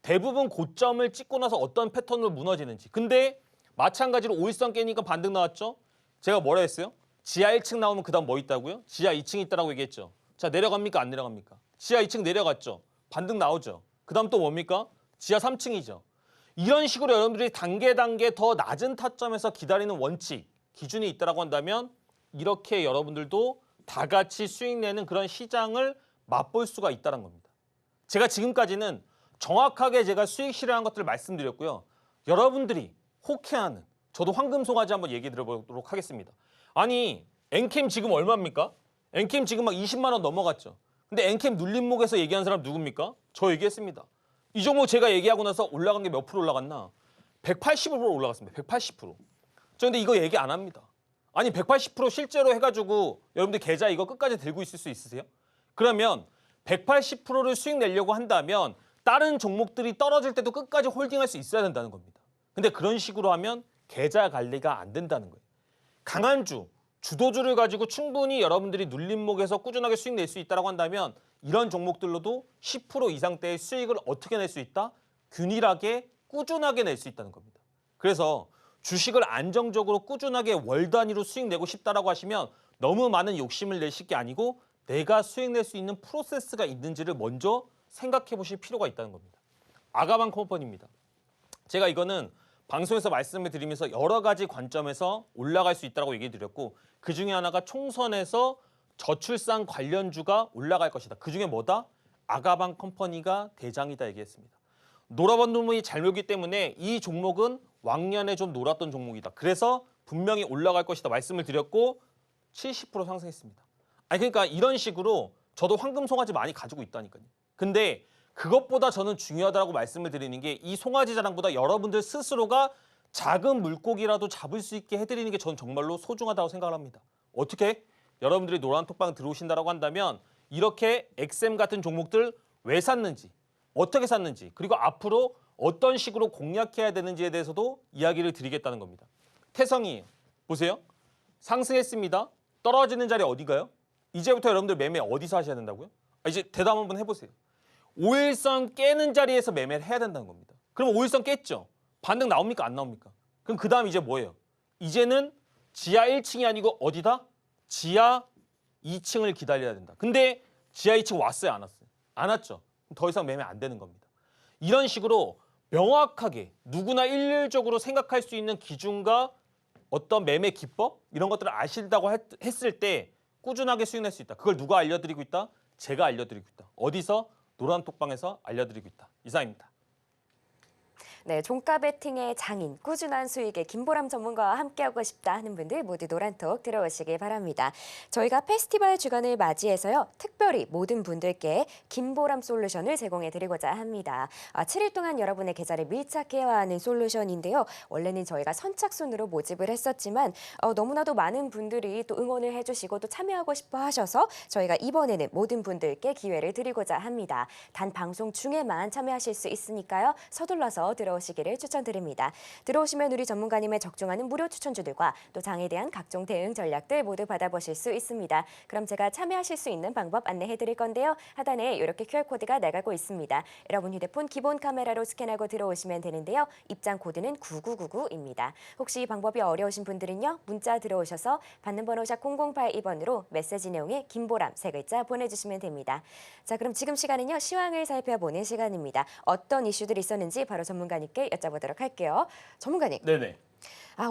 C: 대부분 고점을 찍고 나서 어떤 패턴으로 무너지는지. 근데 마찬가지로 5일선 깨니까 반등 나왔죠? 제가 뭐라 했어요? 지하 1층 나오면 그 다음 뭐 있다고요? 지하 2층 있다라고 얘기했죠. 자, 내려갑니까? 안 내려갑니까? 지하 2층 내려갔죠. 반등 나오죠. 그 다음 또 뭡니까? 지하 3층이죠. 이런 식으로 여러분들이 단계 더 낮은 타점에서 기다리는 원칙, 기준이 있다라고 한다면 이렇게 여러분들도 다 같이 수익 내는 그런 시장을 맛볼 수가 있다는 겁니다. 제가 지금까지는 정확하게 제가 수익 실현한 것들을 말씀드렸고요. 여러분들이 혹해하는 저도 황금송아지 한번 얘기 들어보도록 하겠습니다. 아니 엔캠 지금 얼마입니까? 엔캠 지금 막 20만 원 넘어갔죠. 근데 엔캠 눌림목에서 얘기한 사람 누굽니까? 저 얘기했습니다. 이 종목 제가 얘기하고 나서 올라간 게 몇 프로 올라갔나? 180% 올라갔습니다. 180%. 저 근데 이거 얘기 안 합니다. 아니 180% 실제로 해가지고 여러분들 계좌 이거 끝까지 들고 있을 수 있으세요? 그러면 180%를 수익 내려고 한다면 다른 종목들이 떨어질 때도 끝까지 홀딩할 수 있어야 된다는 겁니다. 근데 그런 식으로 하면 계좌 관리가 안 된다는 거예요. 강한 주도주를 가지고 충분히 여러분들이 눌림목에서 꾸준하게 수익 낼 수 있다고 한다면 이런 종목들로도 10% 이상대의 수익을 어떻게 낼 수 있다? 균일하게 꾸준하게 낼 수 있다는 겁니다. 그래서 주식을 안정적으로 꾸준하게 월 단위로 수익 내고 싶다라고 하시면 너무 많은 욕심을 내실 게 아니고 내가 수익 낼 수 있는 프로세스가 있는지를 먼저 생각해 보실 필요가 있다는 겁니다. 아가방 컴퍼니입니다. 제가 이거는 방송에서 말씀을 드리면서 여러 가지 관점에서 올라갈 수 있다고 얘기 드렸고 그중에 하나가 총선에서 저출산 관련주가 올라갈 것이다. 그중에 뭐다? 아가방 컴퍼니가 대장이다 얘기했습니다. 놀아본 놈이 잘 놀기 때문에 이 종목은 왕년에 좀 놀았던 종목이다. 그래서 분명히 올라갈 것이다 말씀을 드렸고 70% 상승했습니다. 아니 그러니까 이런 식으로 저도 황금송아지 많이 가지고 있다니까요. 근데 그것보다 저는 중요하다고 말씀을 드리는 게 이 송아지 자랑보다 여러분들 스스로가 작은 물고기라도 잡을 수 있게 해드리는 게 저는 정말로 소중하다고 생각을 합니다. 어떻게? 여러분들이 노란톡방 들어오신다고 한다면 이렇게 XM 같은 종목들 왜 샀는지 어떻게 샀는지 그리고 앞으로 어떤 식으로 공략해야 되는지에 대해서도 이야기를 드리겠다는 겁니다. 태성이에요. 보세요. 상승했습니다. 떨어지는 자리 어디가요? 이제부터 여러분들 매매 어디서 하셔야 된다고요? 이제 대답 한번 해보세요. 5일선 깨는 자리에서 매매를 해야 된다는 겁니다. 그럼 5일선 깼죠. 반등 나옵니까? 안 나옵니까? 그럼 그 다음 이제 뭐예요? 이제는 지하 1층이 아니고 어디다? 지하 2층을 기다려야 된다. 근데 지하 2층 왔어요? 안 왔어요? 안 왔죠. 더 이상 매매 안 되는 겁니다. 이런 식으로 명확하게 누구나 일률적으로 생각할 수 있는 기준과 어떤 매매 기법 이런 것들을 아신다고 했을 때 꾸준하게 수익낼 수 있다. 그걸 누가 알려드리고 있다? 제가 알려드리고 있다. 어디서? 노란톡방에서 알려드리고 있다. 이상입니다.
B: 네, 종가 베팅의 장인, 꾸준한 수익의 김보람 전문가와 함께하고 싶다 하는 분들 모두 노란톡 들어오시길 바랍니다. 저희가 페스티벌 주간을 맞이해서요. 특별히 모든 분들께 김보람 솔루션을 제공해 드리고자 합니다. 7일 동안 여러분의 계좌를 밀착해야 하는 솔루션인데요. 원래는 저희가 선착순으로 모집을 했었지만 너무나도 많은 분들이 또 응원을 해주시고 또 참여하고 싶어 하셔서 저희가 이번에는 모든 분들께 기회를 드리고자 합니다. 단 방송 중에만 참여하실 수 있으니까요. 서둘러서 들어오시기를 추천드립니다. 들어오시면 우리 전문가님의 적중하는 무료 추천주들과 또 장에 대한 각종 대응 전략들 모두 받아보실 수 있습니다. 그럼 제가 참여하실 수 있는 방법 안내해 드릴 건데요. 하단에 이렇게 QR코드가 나가고 있습니다. 여러분 휴대폰 기본 카메라로 스캔하고 들어오시면 되는데요. 입장 코드는 9999입니다. 혹시 이 방법이 어려우신 분들은요. 문자 들어오셔서 받는 번호 샵 0082번으로 메시지 내용에 김보람 3글자 보내주시면 됩니다. 자, 그럼 지금 시간은요. 시황을 살펴보는 시간입니다. 어떤 이슈들이 있었는지 바로 전문가님께 여쭤보도록 할게요. 전문가님.
C: 네네.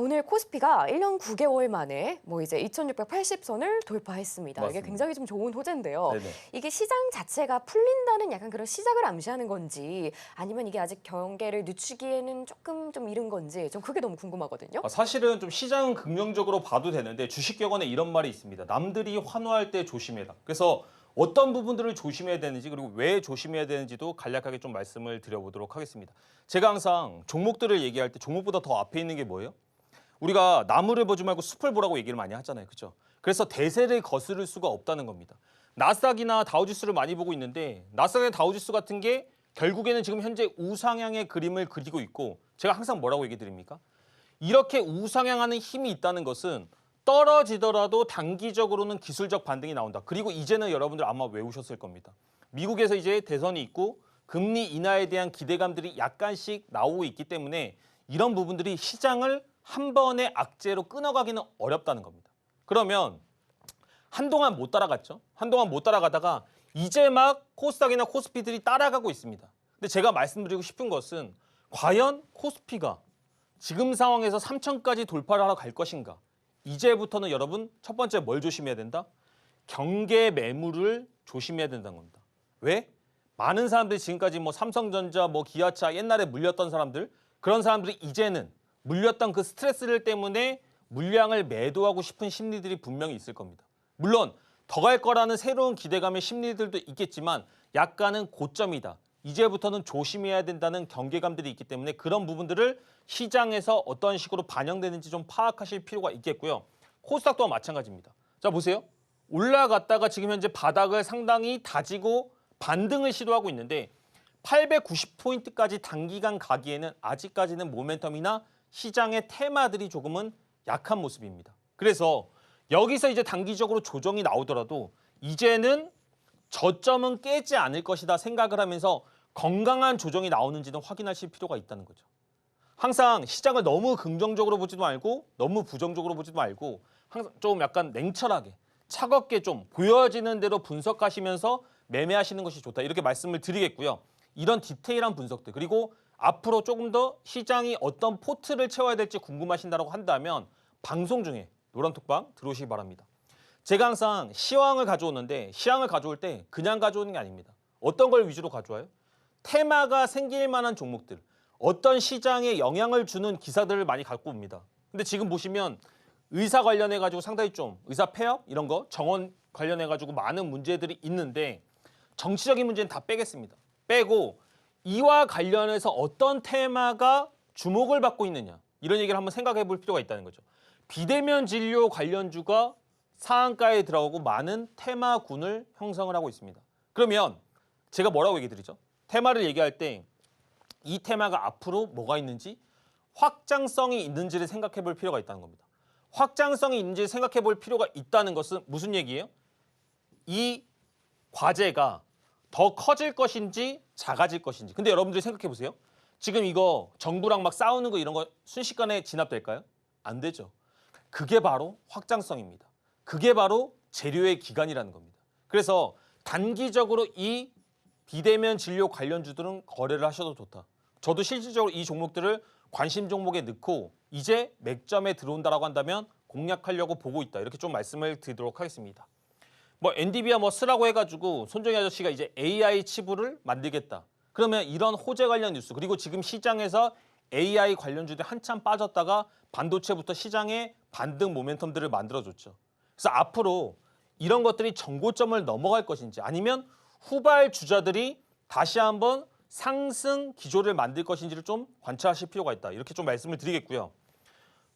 B: 오늘 코스피가 1년 9개월 만에 이제 2680선을 돌파했습니다.
C: 맞습니다.
B: 이게 굉장히 좀 좋은 호재인데요.
C: 네네.
B: 이게 시장 자체가 풀린다는 약간 그런 시작을 암시하는 건지 아니면 이게 아직 경계를 늦추기에는 조금 좀 이른 건지 좀 그게 너무 궁금하거든요.
C: 사실은 좀 시장은 긍정적으로 봐도 되는데 주식격언에 이런 말이 있습니다. 남들이 환호할 때 조심해라. 그래서 어떤 부분들을 조심해야 되는지 그리고 왜 조심해야 되는지도 간략하게 좀 말씀을 드려보도록 하겠습니다. 제가 항상 종목들을 얘기할 때 종목보다 더 앞에 있는 게 뭐예요? 우리가 나무를 보지 말고 숲을 보라고 얘기를 많이 하잖아요. 그렇죠? 그래서 대세를 거스를 수가 없다는 겁니다. 나스닥이나 다우지수를 많이 보고 있는데 나스닥이나 다우지수 같은 게 결국에는 지금 현재 우상향의 그림을 그리고 있고 제가 항상 뭐라고 얘기 드립니까? 이렇게 우상향하는 힘이 있다는 것은 떨어지더라도 단기적으로는 기술적 반등이 나온다. 그리고 이제는 여러분들 아마 외우셨을 겁니다. 미국에서 이제 대선이 있고 금리 인하에 대한 기대감들이 약간씩 나오고 있기 때문에 이런 부분들이 시장을 한 번의 악재로 끊어가기는 어렵다는 겁니다. 그러면 한동안 못 따라갔죠. 한동안 못 따라가다가 이제 막 코스닥이나 코스피들이 따라가고 있습니다. 근데 제가 말씀드리고 싶은 것은 과연 코스피가 지금 상황에서 3천까지 돌파를 하러 갈 것인가? 이제부터는 여러분 첫 번째 뭘 조심해야 된다? 경계 매물을 조심해야 된다는 겁니다. 왜? 많은 사람들이 지금까지 삼성전자, 기아차 옛날에 물렸던 사람들 그런 사람들이 이제는 물렸던 그 스트레스를 때문에 물량을 매도하고 싶은 심리들이 분명히 있을 겁니다. 물론 더 갈 거라는 새로운 기대감의 심리들도 있겠지만 약간은 고점이다. 이제부터는 조심해야 된다는 경계감들이 있기 때문에 그런 부분들을 시장에서 어떤 식으로 반영되는지 좀 파악하실 필요가 있겠고요. 코스닥 또한 마찬가지입니다. 자 보세요. 올라갔다가 지금 현재 바닥을 상당히 다지고 반등을 시도하고 있는데 890포인트까지 단기간 가기에는 아직까지는 모멘텀이나 시장의 테마들이 조금은 약한 모습입니다. 그래서 여기서 이제 단기적으로 조정이 나오더라도 이제는 저점은 깨지 않을 것이다 생각을 하면서 건강한 조정이 나오는지는 확인하실 필요가 있다는 거죠. 항상 시장을 너무 긍정적으로 보지도 말고 너무 부정적으로 보지도 말고 항상 좀 약간 냉철하게 차갑게 좀 보여지는 대로 분석하시면서 매매하시는 것이 좋다. 이렇게 말씀을 드리겠고요. 이런 디테일한 분석들 그리고 앞으로 조금 더 시장이 어떤 포트를 채워야 될지 궁금하신다고 한다면 방송 중에 노란톡방 들어오시기 바랍니다. 제가 항상 시황을 가져오는데 시황을 가져올 때 그냥 가져오는 게 아닙니다. 어떤 걸 위주로 가져와요? 테마가 생길 만한 종목들, 어떤 시장에 영향을 주는 기사들을 많이 갖고 옵니다. 근데 지금 보시면 의사 관련해가지고 상당히 좀 의사 폐업 이런 거 정원 관련해가지고 많은 문제들이 있는데 정치적인 문제는 다 빼겠습니다. 빼고 이와 관련해서 어떤 테마가 주목을 받고 있느냐 이런 얘기를 한번 생각해 볼 필요가 있다는 거죠. 비대면 진료 관련주가 상한가에 들어가고 많은 테마군을 형성을 하고 있습니다. 그러면 제가 뭐라고 얘기 드리죠? 테마를 얘기할 때 이 테마가 앞으로 뭐가 있는지 확장성이 있는지를 생각해 볼 필요가 있다는 겁니다. 확장성이 있는지 생각해 볼 필요가 있다는 것은 무슨 얘기예요? 이 과제가 더 커질 것인지 작아질 것인지. 근데 여러분들이 생각해 보세요. 지금 이거 정부랑 막 싸우는 거 이런 거 순식간에 진압될까요? 안 되죠. 그게 바로 확장성입니다. 그게 바로 재료의 기간이라는 겁니다. 그래서 단기적으로 이 비대면 진료 관련주들은 거래를 하셔도 좋다. 저도 실질적으로 이 종목들을 관심 종목에 넣고 이제 맥점에 들어온다라고 한다면 공략하려고 보고 있다. 이렇게 좀 말씀을 드리도록 하겠습니다. 뭐 엔디비아 뭐 쓰라고 해가지고 손정희 아저씨가 이제 AI 치부를 만들겠다. 그러면 이런 호재 관련 뉴스 그리고 지금 시장에서 AI 관련주들이 한참 빠졌다가 반도체부터 시장의 반등 모멘텀들을 만들어줬죠. 그래서 앞으로 이런 것들이 정고점을 넘어갈 것인지 아니면 후발 주자들이 다시 한번 상승 기조를 만들 것인지를 좀 관찰하실 필요가 있다. 이렇게 좀 말씀을 드리겠고요.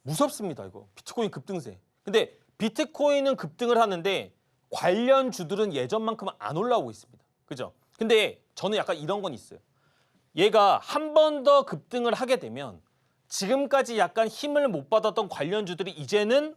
C: 무섭습니다, 이거. 비트코인 급등세. 근데 비트코인은 급등을 하는데 관련 주들은 예전만큼은 안 올라오고 있습니다. 그죠? 근데 저는 약간 이런 건 있어요. 얘가 한 번 더 급등을 하게 되면 지금까지 약간 힘을 못 받았던 관련주들이 이제는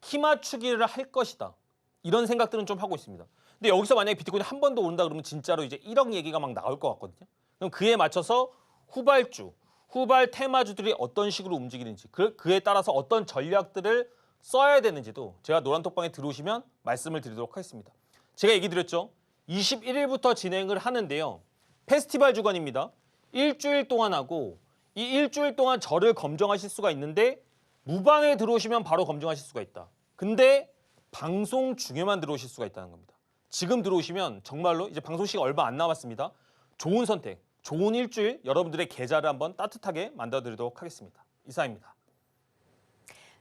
C: 키 맞추기를 할 것이다. 이런 생각들은 좀 하고 있습니다. 근데 여기서 만약에 비트코인이 한 번 더 오른다 그러면 진짜로 이제 1억 얘기가 막 나올 것 같거든요. 그럼 그에 맞춰서 후발주, 후발 테마주들이 어떤 식으로 움직이는지 그에 따라서 어떤 전략들을 써야 되는지도 제가 노란톡방에 들어오시면 말씀을 드리도록 하겠습니다. 제가 얘기 드렸죠. 21일부터 진행을 하는데요. 페스티벌 주간입니다. 일주일 동안 하고 이 일주일 동안 저를 검증하실 수가 있는데 무방에 들어오시면 바로 검증하실 수가 있다. 근데 방송 중에만 들어오실 수가 있다는 겁니다. 지금 들어오시면 정말로 이제 방송 시간 얼마 안 남았습니다. 좋은 선택, 좋은 일주일 여러분들의 계좌를 한번 따뜻하게 만들어드리도록 하겠습니다. 이상입니다.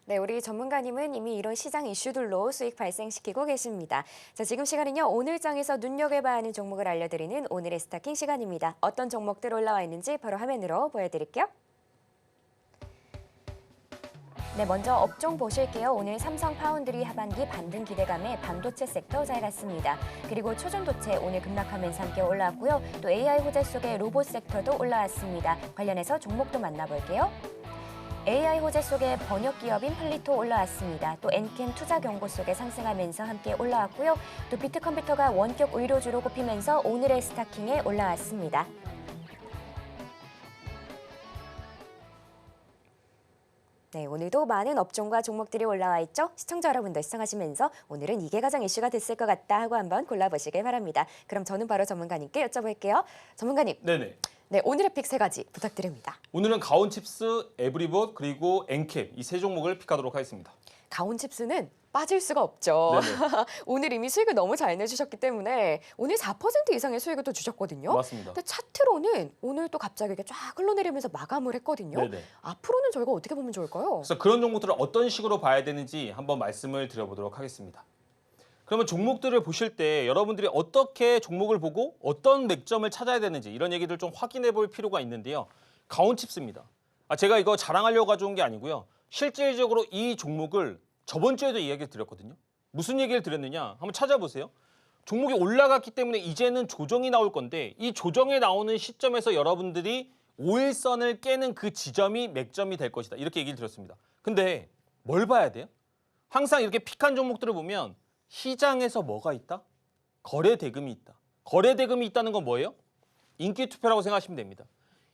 B: 네, 우리 전문가님은 이미 이런 시장 이슈들로 수익 발생시키고 계십니다. 자, 지금 시간은요. 오늘장에서 눈여겨봐야 하는 종목을 알려드리는 오늘의 스타킹 시간입니다. 어떤 종목들 올라와 있는지 바로 화면으로 보여드릴게요. 네, 먼저 업종 보실게요. 오늘 삼성 파운드리 하반기 반등 기대감에 반도체 섹터 잘 갔습니다. 그리고 초전도체 오늘 급락하면서 함께 올라왔고요. 또 AI 호재 속의 로봇 섹터도 올라왔습니다. 관련해서 종목도 만나볼게요. AI 호재 속에 번역 기업인 플리토 올라왔습니다. 또 엔캠 투자 경고 속에 상승하면서 함께 올라왔고요. 또 비트컴퓨터가 원격 의료주로 꼽히면서 오늘의 스타킹에 올라왔습니다. 네, 오늘도 많은 업종과 종목들이 올라와 있죠. 시청자 여러분도 시청하시면서 오늘은 이게 가장 이슈가 됐을 것 같다 하고 한번 골라보시길 바랍니다. 그럼 저는 바로 전문가님께 여쭤볼게요. 전문가님.
C: 네네.
B: 네, 오늘의 픽 세 가지 부탁드립니다.
C: 오늘은 가온칩스, 에브리봇 그리고 엔캡 이 세 종목을 픽하도록 하겠습니다.
B: 가온칩스는 빠질 수가 없죠. 오늘 이미 수익을 너무 잘 내주셨기 때문에 오늘 4% 이상의 수익을 또 주셨거든요.
C: 맞습니다.
B: 근데 차트로는 오늘 또 갑자기 이렇게 쫙 흘러내리면서 마감을 했거든요.
C: 네네.
B: 앞으로는 저희가 어떻게 보면 좋을까요?
C: 그래서 그런 종목들을 어떤 식으로 봐야 되는지 한번 말씀을 드려보도록 하겠습니다. 그러면 종목들을 보실 때 여러분들이 어떻게 종목을 보고 어떤 맥점을 찾아야 되는지 이런 얘기를 좀 확인해 볼 필요가 있는데요. 가온칩스입니다. 제가 이거 자랑하려고 가져온 게 아니고요. 실질적으로 이 종목을 저번 주에도 이야기를 드렸거든요. 무슨 얘기를 드렸느냐? 한번 찾아보세요. 종목이 올라갔기 때문에 이제는 조정이 나올 건데 이 조정에 나오는 시점에서 여러분들이 5일선을 깨는 그 지점이 맥점이 될 것이다. 이렇게 얘기를 드렸습니다. 근데 뭘 봐야 돼요? 항상 이렇게 픽한 종목들을 보면 시장에서 뭐가 있다? 거래 대금이 있다. 거래 대금이 있다는 건 뭐예요? 인기 투표라고 생각하시면 됩니다.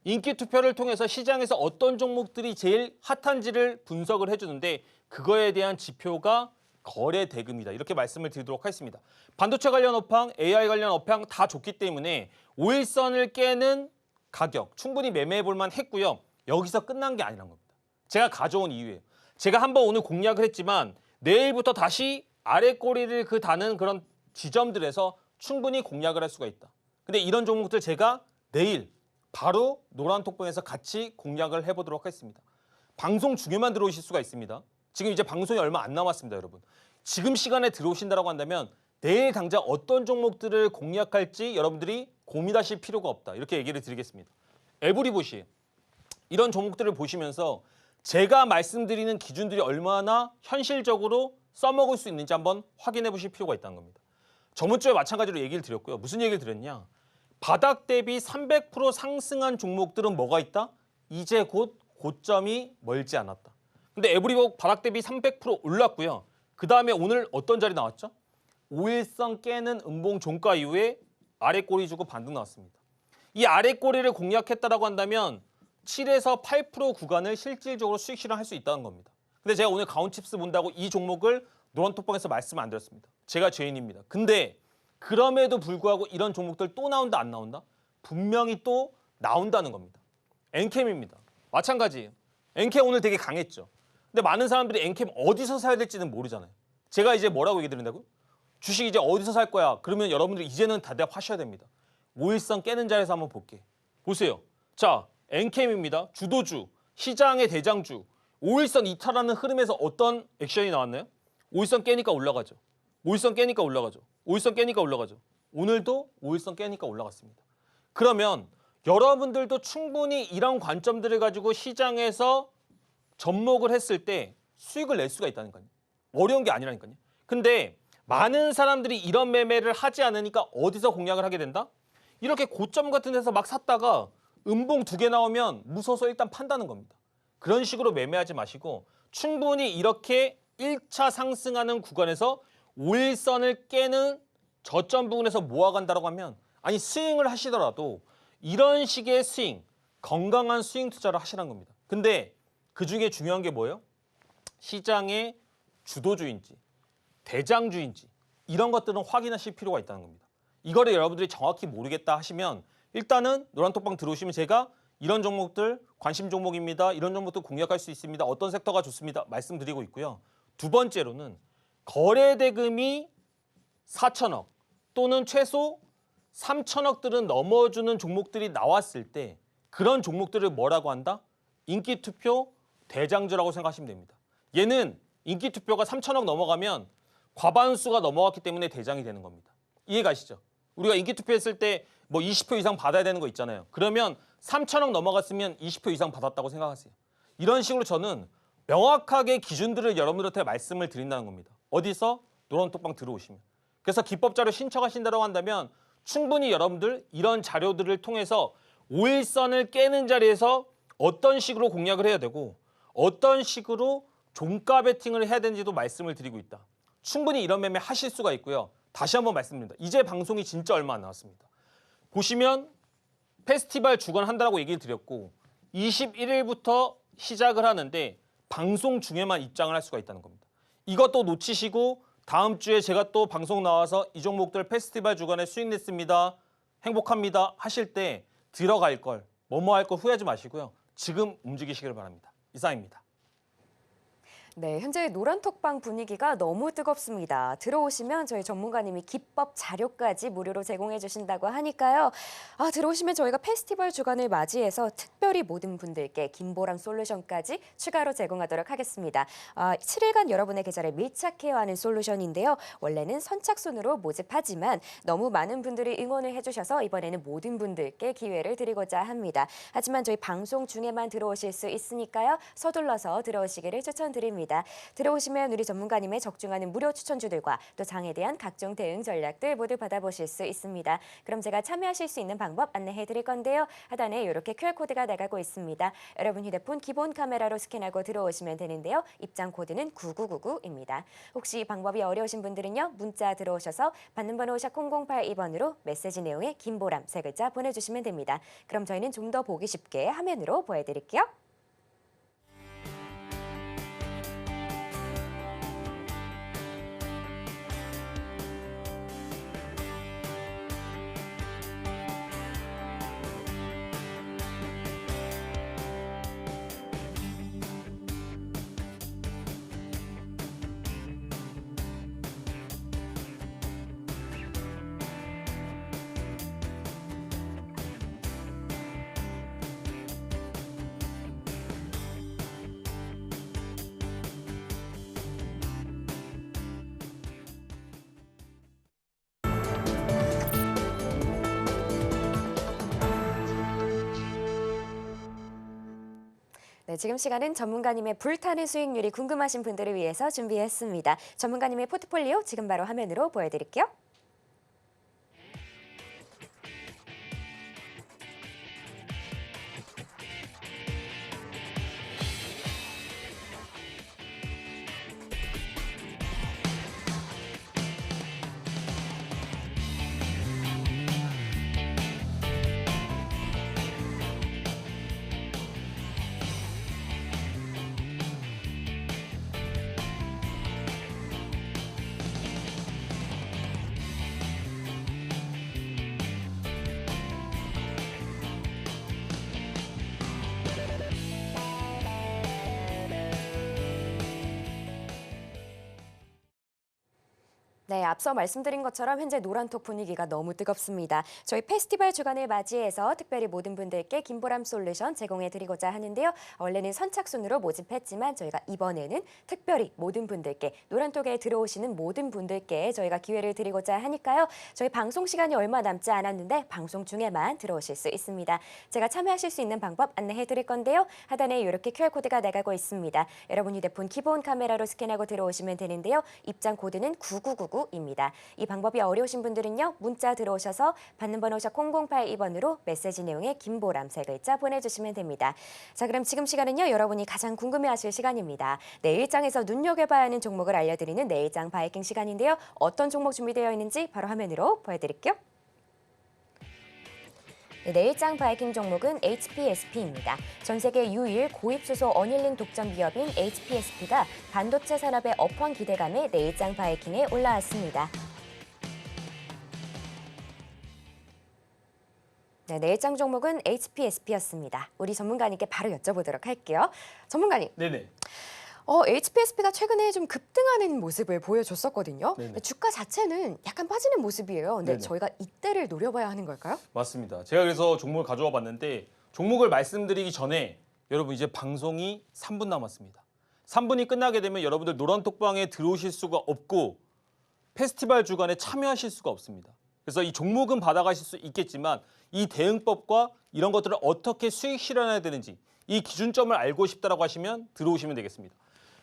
C: 인기 투표를 통해서 시장에서 어떤 종목들이 제일 핫한지를 분석을 해주는데 그거에 대한 지표가 거래 대금이다. 이렇게 말씀을 드리도록 하겠습니다. 반도체 관련 업황, AI 관련 업황 다 좋기 때문에 5일선을 깨는 가격 충분히 매매해 볼 만했고요. 여기서 끝난 게 아니란 겁니다. 제가 가져온 이유예요. 제가 한번 오늘 공략을 했지만 내일부터 다시 아래 꼬리를 다는 그런 지점들에서 충분히 공략을 할 수가 있다. 근데 이런 종목들 제가 내일 바로 노란톡방에서 같이 공략을 해보도록 하겠습니다. 방송 중에만 들어오실 수가 있습니다. 지금 이제 방송이 얼마 안 남았습니다, 여러분. 지금 시간에 들어오신다고 한다면 내일 당장 어떤 종목들을 공략할지 여러분들이 고민하실 필요가 없다. 이렇게 얘기를 드리겠습니다. 에브리봇이 이런 종목들을 보시면서 제가 말씀드리는 기준들이 얼마나 현실적으로 써먹을 수 있는지 한번 확인해 보실 필요가 있다는 겁니다. 저번 주에 마찬가지로 얘기를 드렸고요. 무슨 얘기를 드렸냐? 바닥 대비 300% 상승한 종목들은 뭐가 있다? 이제 곧 고점이 멀지 않았다. 근데 에브리봇 바닥 대비 300% 올랐고요. 그 다음에 오늘 어떤 자리 나왔죠? 5일선 깨는 음봉 종가 이후에 아래 꼬리 주고 반등 나왔습니다. 이 아래 꼬리를 공략했다라고 한다면 7에서 8% 구간을 실질적으로 수익 실현할 수 있다는 겁니다. 근데 제가 오늘 가온칩스 본다고 이 종목을 노란톡방에서 말씀 안 드렸습니다. 제가 죄인입니다. 근데 그럼에도 불구하고 이런 종목들 또 나온다 안 나온다? 분명히 또 나온다는 겁니다. 엔캠입니다. 마찬가지예요. 엔캠 오늘 되게 강했죠. 근데 많은 사람들이 엔캠 어디서 사야 될지는 모르잖아요. 제가 이제 뭐라고 얘기 드린다고요? 주식 이제 어디서 살 거야? 그러면 여러분들 이제는 다 대답하셔야 됩니다. 5일선 깨는 자리에서 한번 볼게. 보세요. 자, 엔캠입니다. 주도주, 시장의 대장주. 5일선 이탈하는 흐름에서 어떤 액션이 나왔나요? 5일선 깨니까 올라가죠. 5일선 깨니까 올라가죠. 5일선 깨니까 올라가죠. 오늘도 5일선 깨니까 올라갔습니다. 그러면 여러분들도 충분히 이런 관점들을 가지고 시장에서 접목을 했을 때 수익을 낼 수가 있다니까요. 어려운 게 아니라니까요. 근데 많은 사람들이 이런 매매를 하지 않으니까 어디서 공략을 하게 된다? 이렇게 고점 같은 데서 막 샀다가 음봉 2개 나오면 무서워서 일단 판다는 겁니다. 그런 식으로 매매하지 마시고 충분히 이렇게 1차 상승하는 구간에서 5일선을 깨는 저점 부분에서 모아간다고 하면 아니 스윙을 하시더라도 이런 식의 스윙, 건강한 스윙 투자를 하시라는 겁니다. 근데 그중에 중요한 게 뭐예요? 시장의 주도주인지 대장주인지 이런 것들은 확인하실 필요가 있다는 겁니다. 이거를 여러분들이 정확히 모르겠다 하시면 일단은 노란톡방 들어오시면 제가 이런 종목들 관심 종목입니다. 이런 종목들 공략할 수 있습니다. 어떤 섹터가 좋습니다. 말씀드리고 있고요. 두 번째로는 거래대금이 4천억 또는 최소 3천억들은 넘어주는 종목들이 나왔을 때 그런 종목들을 뭐라고 한다? 인기투표 대장주라고 생각하시면 됩니다. 얘는 인기투표가 3천억 넘어가면 과반수가 넘어갔기 때문에 대장이 되는 겁니다. 이해가시죠? 우리가 인기투표했을 때 뭐 20표 이상 받아야 되는 거 있잖아요. 그러면 3천억 넘어갔으면 20표 이상 받았다고 생각하세요. 이런 식으로 저는 명확하게 기준들을 여러분들한테 말씀을 드린다는 겁니다. 어디서? 노란톡방 들어오시면. 그래서 기법자료 신청하신다고 한다면 충분히 여러분들 이런 자료들을 통해서 5일선을 깨는 자리에서 어떤 식으로 공략을 해야 되고 어떤 식으로 종가 베팅을 해야 되는지도 말씀을 드리고 있다. 충분히 이런 매매 하실 수가 있고요. 다시 한번 말씀드립니다. 이제 방송이 진짜 얼마 안 남았습니다. 보시면 페스티벌 주간 한다라고 얘기를 드렸고 21일부터 시작을 하는데 방송 중에만 입장을 할 수가 있다는 겁니다. 이것도 놓치시고 다음 주에 제가 또 방송 나와서 이 종목들 페스티벌 주간에 수익 냈습니다. 행복합니다. 하실 때 들어갈 걸, 뭐뭐 할 걸 후회하지 마시고요. 지금 움직이시길 바랍니다. 이상입니다.
B: 네, 현재 노란톡방 분위기가 너무 뜨겁습니다. 들어오시면 저희 전문가님이 기법 자료까지 무료로 제공해 주신다고 하니까요. 들어오시면 저희가 페스티벌 주간을 맞이해서 특별히 모든 분들께 김보람 솔루션까지 추가로 제공하도록 하겠습니다. 7일간 여러분의 계좌를 밀착해야 하는 솔루션인데요. 원래는 선착순으로 모집하지만 너무 많은 분들이 응원을 해주셔서 이번에는 모든 분들께 기회를 드리고자 합니다. 하지만 저희 방송 중에만 들어오실 수 있으니까요. 서둘러서 들어오시기를 추천드립니다. 들어오시면 우리 전문가님의 적중하는 무료 추천주들과 또 장에 대한 각종 대응 전략들 모두 받아보실 수 있습니다. 그럼 제가 참여하실 수 있는 방법 안내해 드릴 건데요. 하단에 이렇게 QR코드가 나가고 있습니다. 여러분 휴대폰 기본 카메라로 스캔하고 들어오시면 되는데요. 입장 코드는 9999입니다. 혹시 방법이 어려우신 분들은요. 문자 들어오셔서 받는 번호 샵 0082번으로 메시지 내용에 김보람 3글자 보내주시면 됩니다. 그럼 저희는 좀 더 보기 쉽게 화면으로 보여드릴게요. 네, 지금 시간은 전문가님의 불타는 수익률이 궁금하신 분들을 위해서 준비했습니다. 전문가님의 포트폴리오 지금 바로 화면으로 보여드릴게요. 네, 앞서 말씀드린 것처럼 현재 노란톡 분위기가 너무 뜨겁습니다. 저희 페스티벌 주간을 맞이해서 특별히 모든 분들께 김보람 솔루션 제공해드리고자 하는데요. 원래는 선착순으로 모집했지만 저희가 이번에는 특별히 모든 분들께 노란톡에 들어오시는 모든 분들께 저희가 기회를 드리고자 하니까요. 저희 방송 시간이 얼마 남지 않았는데 방송 중에만 들어오실 수 있습니다. 제가 참여하실 수 있는 방법 안내해드릴 건데요. 하단에 이렇게 QR코드가 나가고 있습니다. 여러분 휴대폰 기본 카메라로 스캔하고 들어오시면 되는데요. 입장 코드는 9999 입니다. 이 방법이 어려우신 분들은요. 문자 들어오셔서 받는 번호 샵 0082번으로 메시지 내용에 김보람 세 글자 보내주시면 됩니다. 자, 그럼 지금 시간은요. 여러분이 가장 궁금해하실 시간입니다. 내일장에서 눈여겨봐야 하는 종목을 알려드리는 내일장 바이킹 시간인데요. 어떤 종목 준비되어 있는지 바로 화면으로 보여드릴게요. 네, 내일장 바이킹 종목은 HPSP입니다. 전 세계 유일 고입수소 어닐링 독점 기업인 HPSP가 반도체 산업의 업황 기대감에 내일장 바이킹에 올라왔습니다. 네, 내일장 종목은 HPSP였습니다. 우리 전문가님께 바로 여쭤보도록 할게요. 전문가님.
C: 네네.
B: HPSP가 최근에 좀 급등하는 모습을 보여줬었거든요.
C: 네네.
B: 주가 자체는 약간 빠지는 모습이에요. 근데
C: 네네.
B: 저희가 이때를 노려봐야 하는 걸까요?
C: 맞습니다. 제가 그래서 종목을 가져와 봤는데 종목을 말씀드리기 전에 여러분 이제 방송이 3분 남았습니다. 3분이 끝나게 되면 여러분들 노란톡방에 들어오실 수가 없고 페스티벌 주간에 참여하실 수가 없습니다. 그래서 이 종목은 받아가실 수 있겠지만 이 대응법과 이런 것들을 어떻게 수익 실현해야 되는지 이 기준점을 알고 싶다라고 하시면 들어오시면 되겠습니다.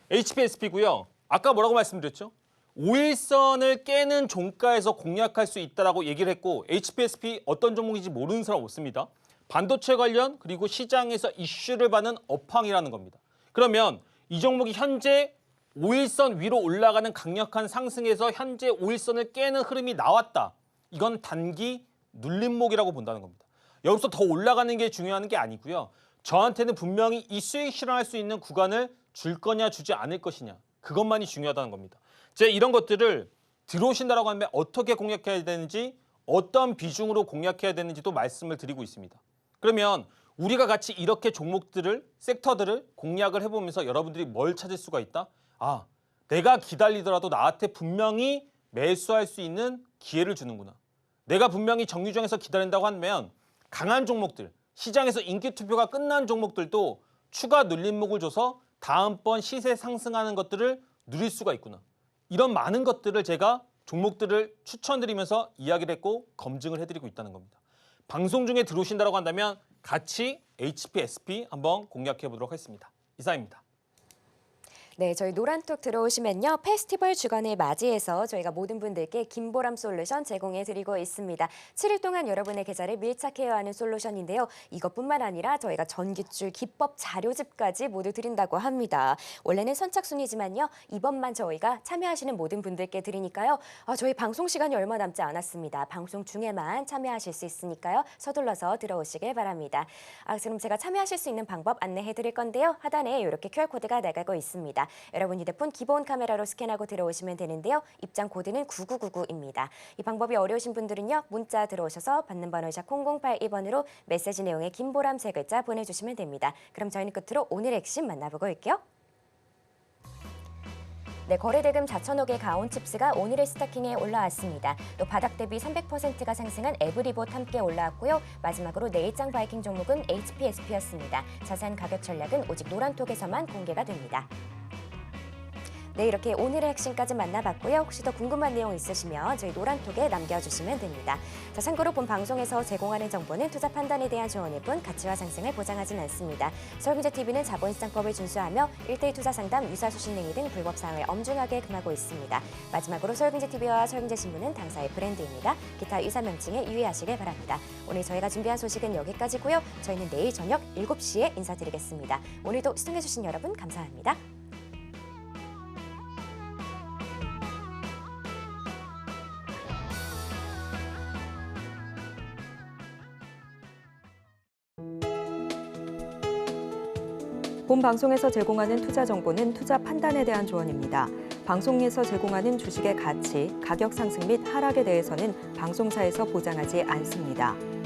C: HPSP고요. 아까 뭐라고 말씀드렸죠? 5일선을 깨는 종가에서 공략할 수 있다라고 얘기를 했고 HPSP 어떤 종목인지 모르는 사람 없습니다. 반도체 관련 그리고 시장에서 이슈를 받는 업황이라는 겁니다. 그러면 이 종목이 현재 5일선 위로 올라가는 강력한 상승에서 현재 5일선을 깨는 흐름이 나왔다. 이건 단기 눌림목이라고 본다는 겁니다. 여기서 더 올라가는 게 중요한 게 아니고요. 저한테는 분명히 이 수익 실현할 수 있는 구간을 줄 거냐 주지 않을 것이냐 그것만이 중요하다는 겁니다. 제가 이런 것들을 들어오신다라고 하면 어떻게 공략해야 되는지 어떤 비중으로 공략해야 되는지도 말씀을 드리고 있습니다. 그러면 우리가 같이 이렇게 종목들을 섹터들을 공략을 해보면서 여러분들이 뭘 찾을 수가 있다? 아, 내가 기다리더라도 나한테 분명히 매수할 수 있는 기회를 주는구나. 내가 분명히 정유정에서 기다린다고 하면 강한 종목들 시장에서 인기 투표가 끝난 종목들도 추가 눌림목을 줘서 다음번 시세 상승하는 것들을 누릴 수가 있구나. 이런 많은 것들을 제가 종목들을 추천드리면서 이야기를 했고 검증을 해드리고 있다는 겁니다. 방송 중에 들어오신다고 한다면 같이 HPSP 한번 공략해 보도록 하겠습니다. 이상입니다.
B: 네, 저희 노란톡 들어오시면요. 페스티벌 주간을 맞이해서 저희가 모든 분들께 김보람 솔루션 제공해드리고 있습니다. 7일 동안 여러분의 계좌를 밀착해야 하는 솔루션인데요. 이것뿐만 아니라 저희가 전기줄, 기법 자료집까지 모두 드린다고 합니다. 원래는 선착순이지만요. 이번만 저희가 참여하시는 모든 분들께 드리니까요. 저희 방송 시간이 얼마 남지 않았습니다. 방송 중에만 참여하실 수 있으니까요. 서둘러서 들어오시길 바랍니다. 그럼 제가 참여하실 수 있는 방법 안내해드릴 건데요. 하단에 이렇게 QR코드가 나가고 있습니다. 여러분 휴대폰 기본 카메라로 스캔하고 들어오시면 되는데요. 입장 코드는 9999입니다. 이 방법이 어려우신 분들은요. 문자 들어오셔서 받는 번호 샵 0082번으로 메시지 내용에 김보람 세 글자 보내주시면 됩니다. 그럼 저희는 끝으로 오늘 핵심 만나보고 올게요. 네, 거래대금 4천억의 가온칩스가 오늘의 스타킹에 올라왔습니다. 또 바닥 대비 300%가 상승한 에브리봇 함께 올라왔고요. 마지막으로 내일장 바이킹 종목은 HPSP였습니다. 자세한 가격 전략은 오직 노란톡에서만 공개가 됩니다. 네, 이렇게 오늘의 핵심까지 만나봤고요. 혹시 더 궁금한 내용 있으시면 저희 노란톡에 남겨주시면 됩니다. 자, 참고로 본 방송에서 제공하는 정보는 투자 판단에 대한 조언일 뿐 가치와 상승을 보장하진 않습니다. 서울경제TV는 자본시장법을 준수하며 1:1 투자 상담, 유사수신 행위 등 불법 사항을 엄중하게 금하고 있습니다. 마지막으로 서울경제TV와 서울경제신문은 당사의 브랜드입니다. 기타 유사 명칭에 유의하시길 바랍니다. 오늘 저희가 준비한 소식은 여기까지고요. 저희는 내일 저녁 7시에 인사드리겠습니다. 오늘도 시청해주신 여러분 감사합니다.
A: 본 방송에서 제공하는 투자 정보는 투자 판단에 대한 조언입니다. 방송에서 제공하는 주식의 가치, 가격 상승 및 하락에 대해서는 방송사에서 보장하지 않습니다.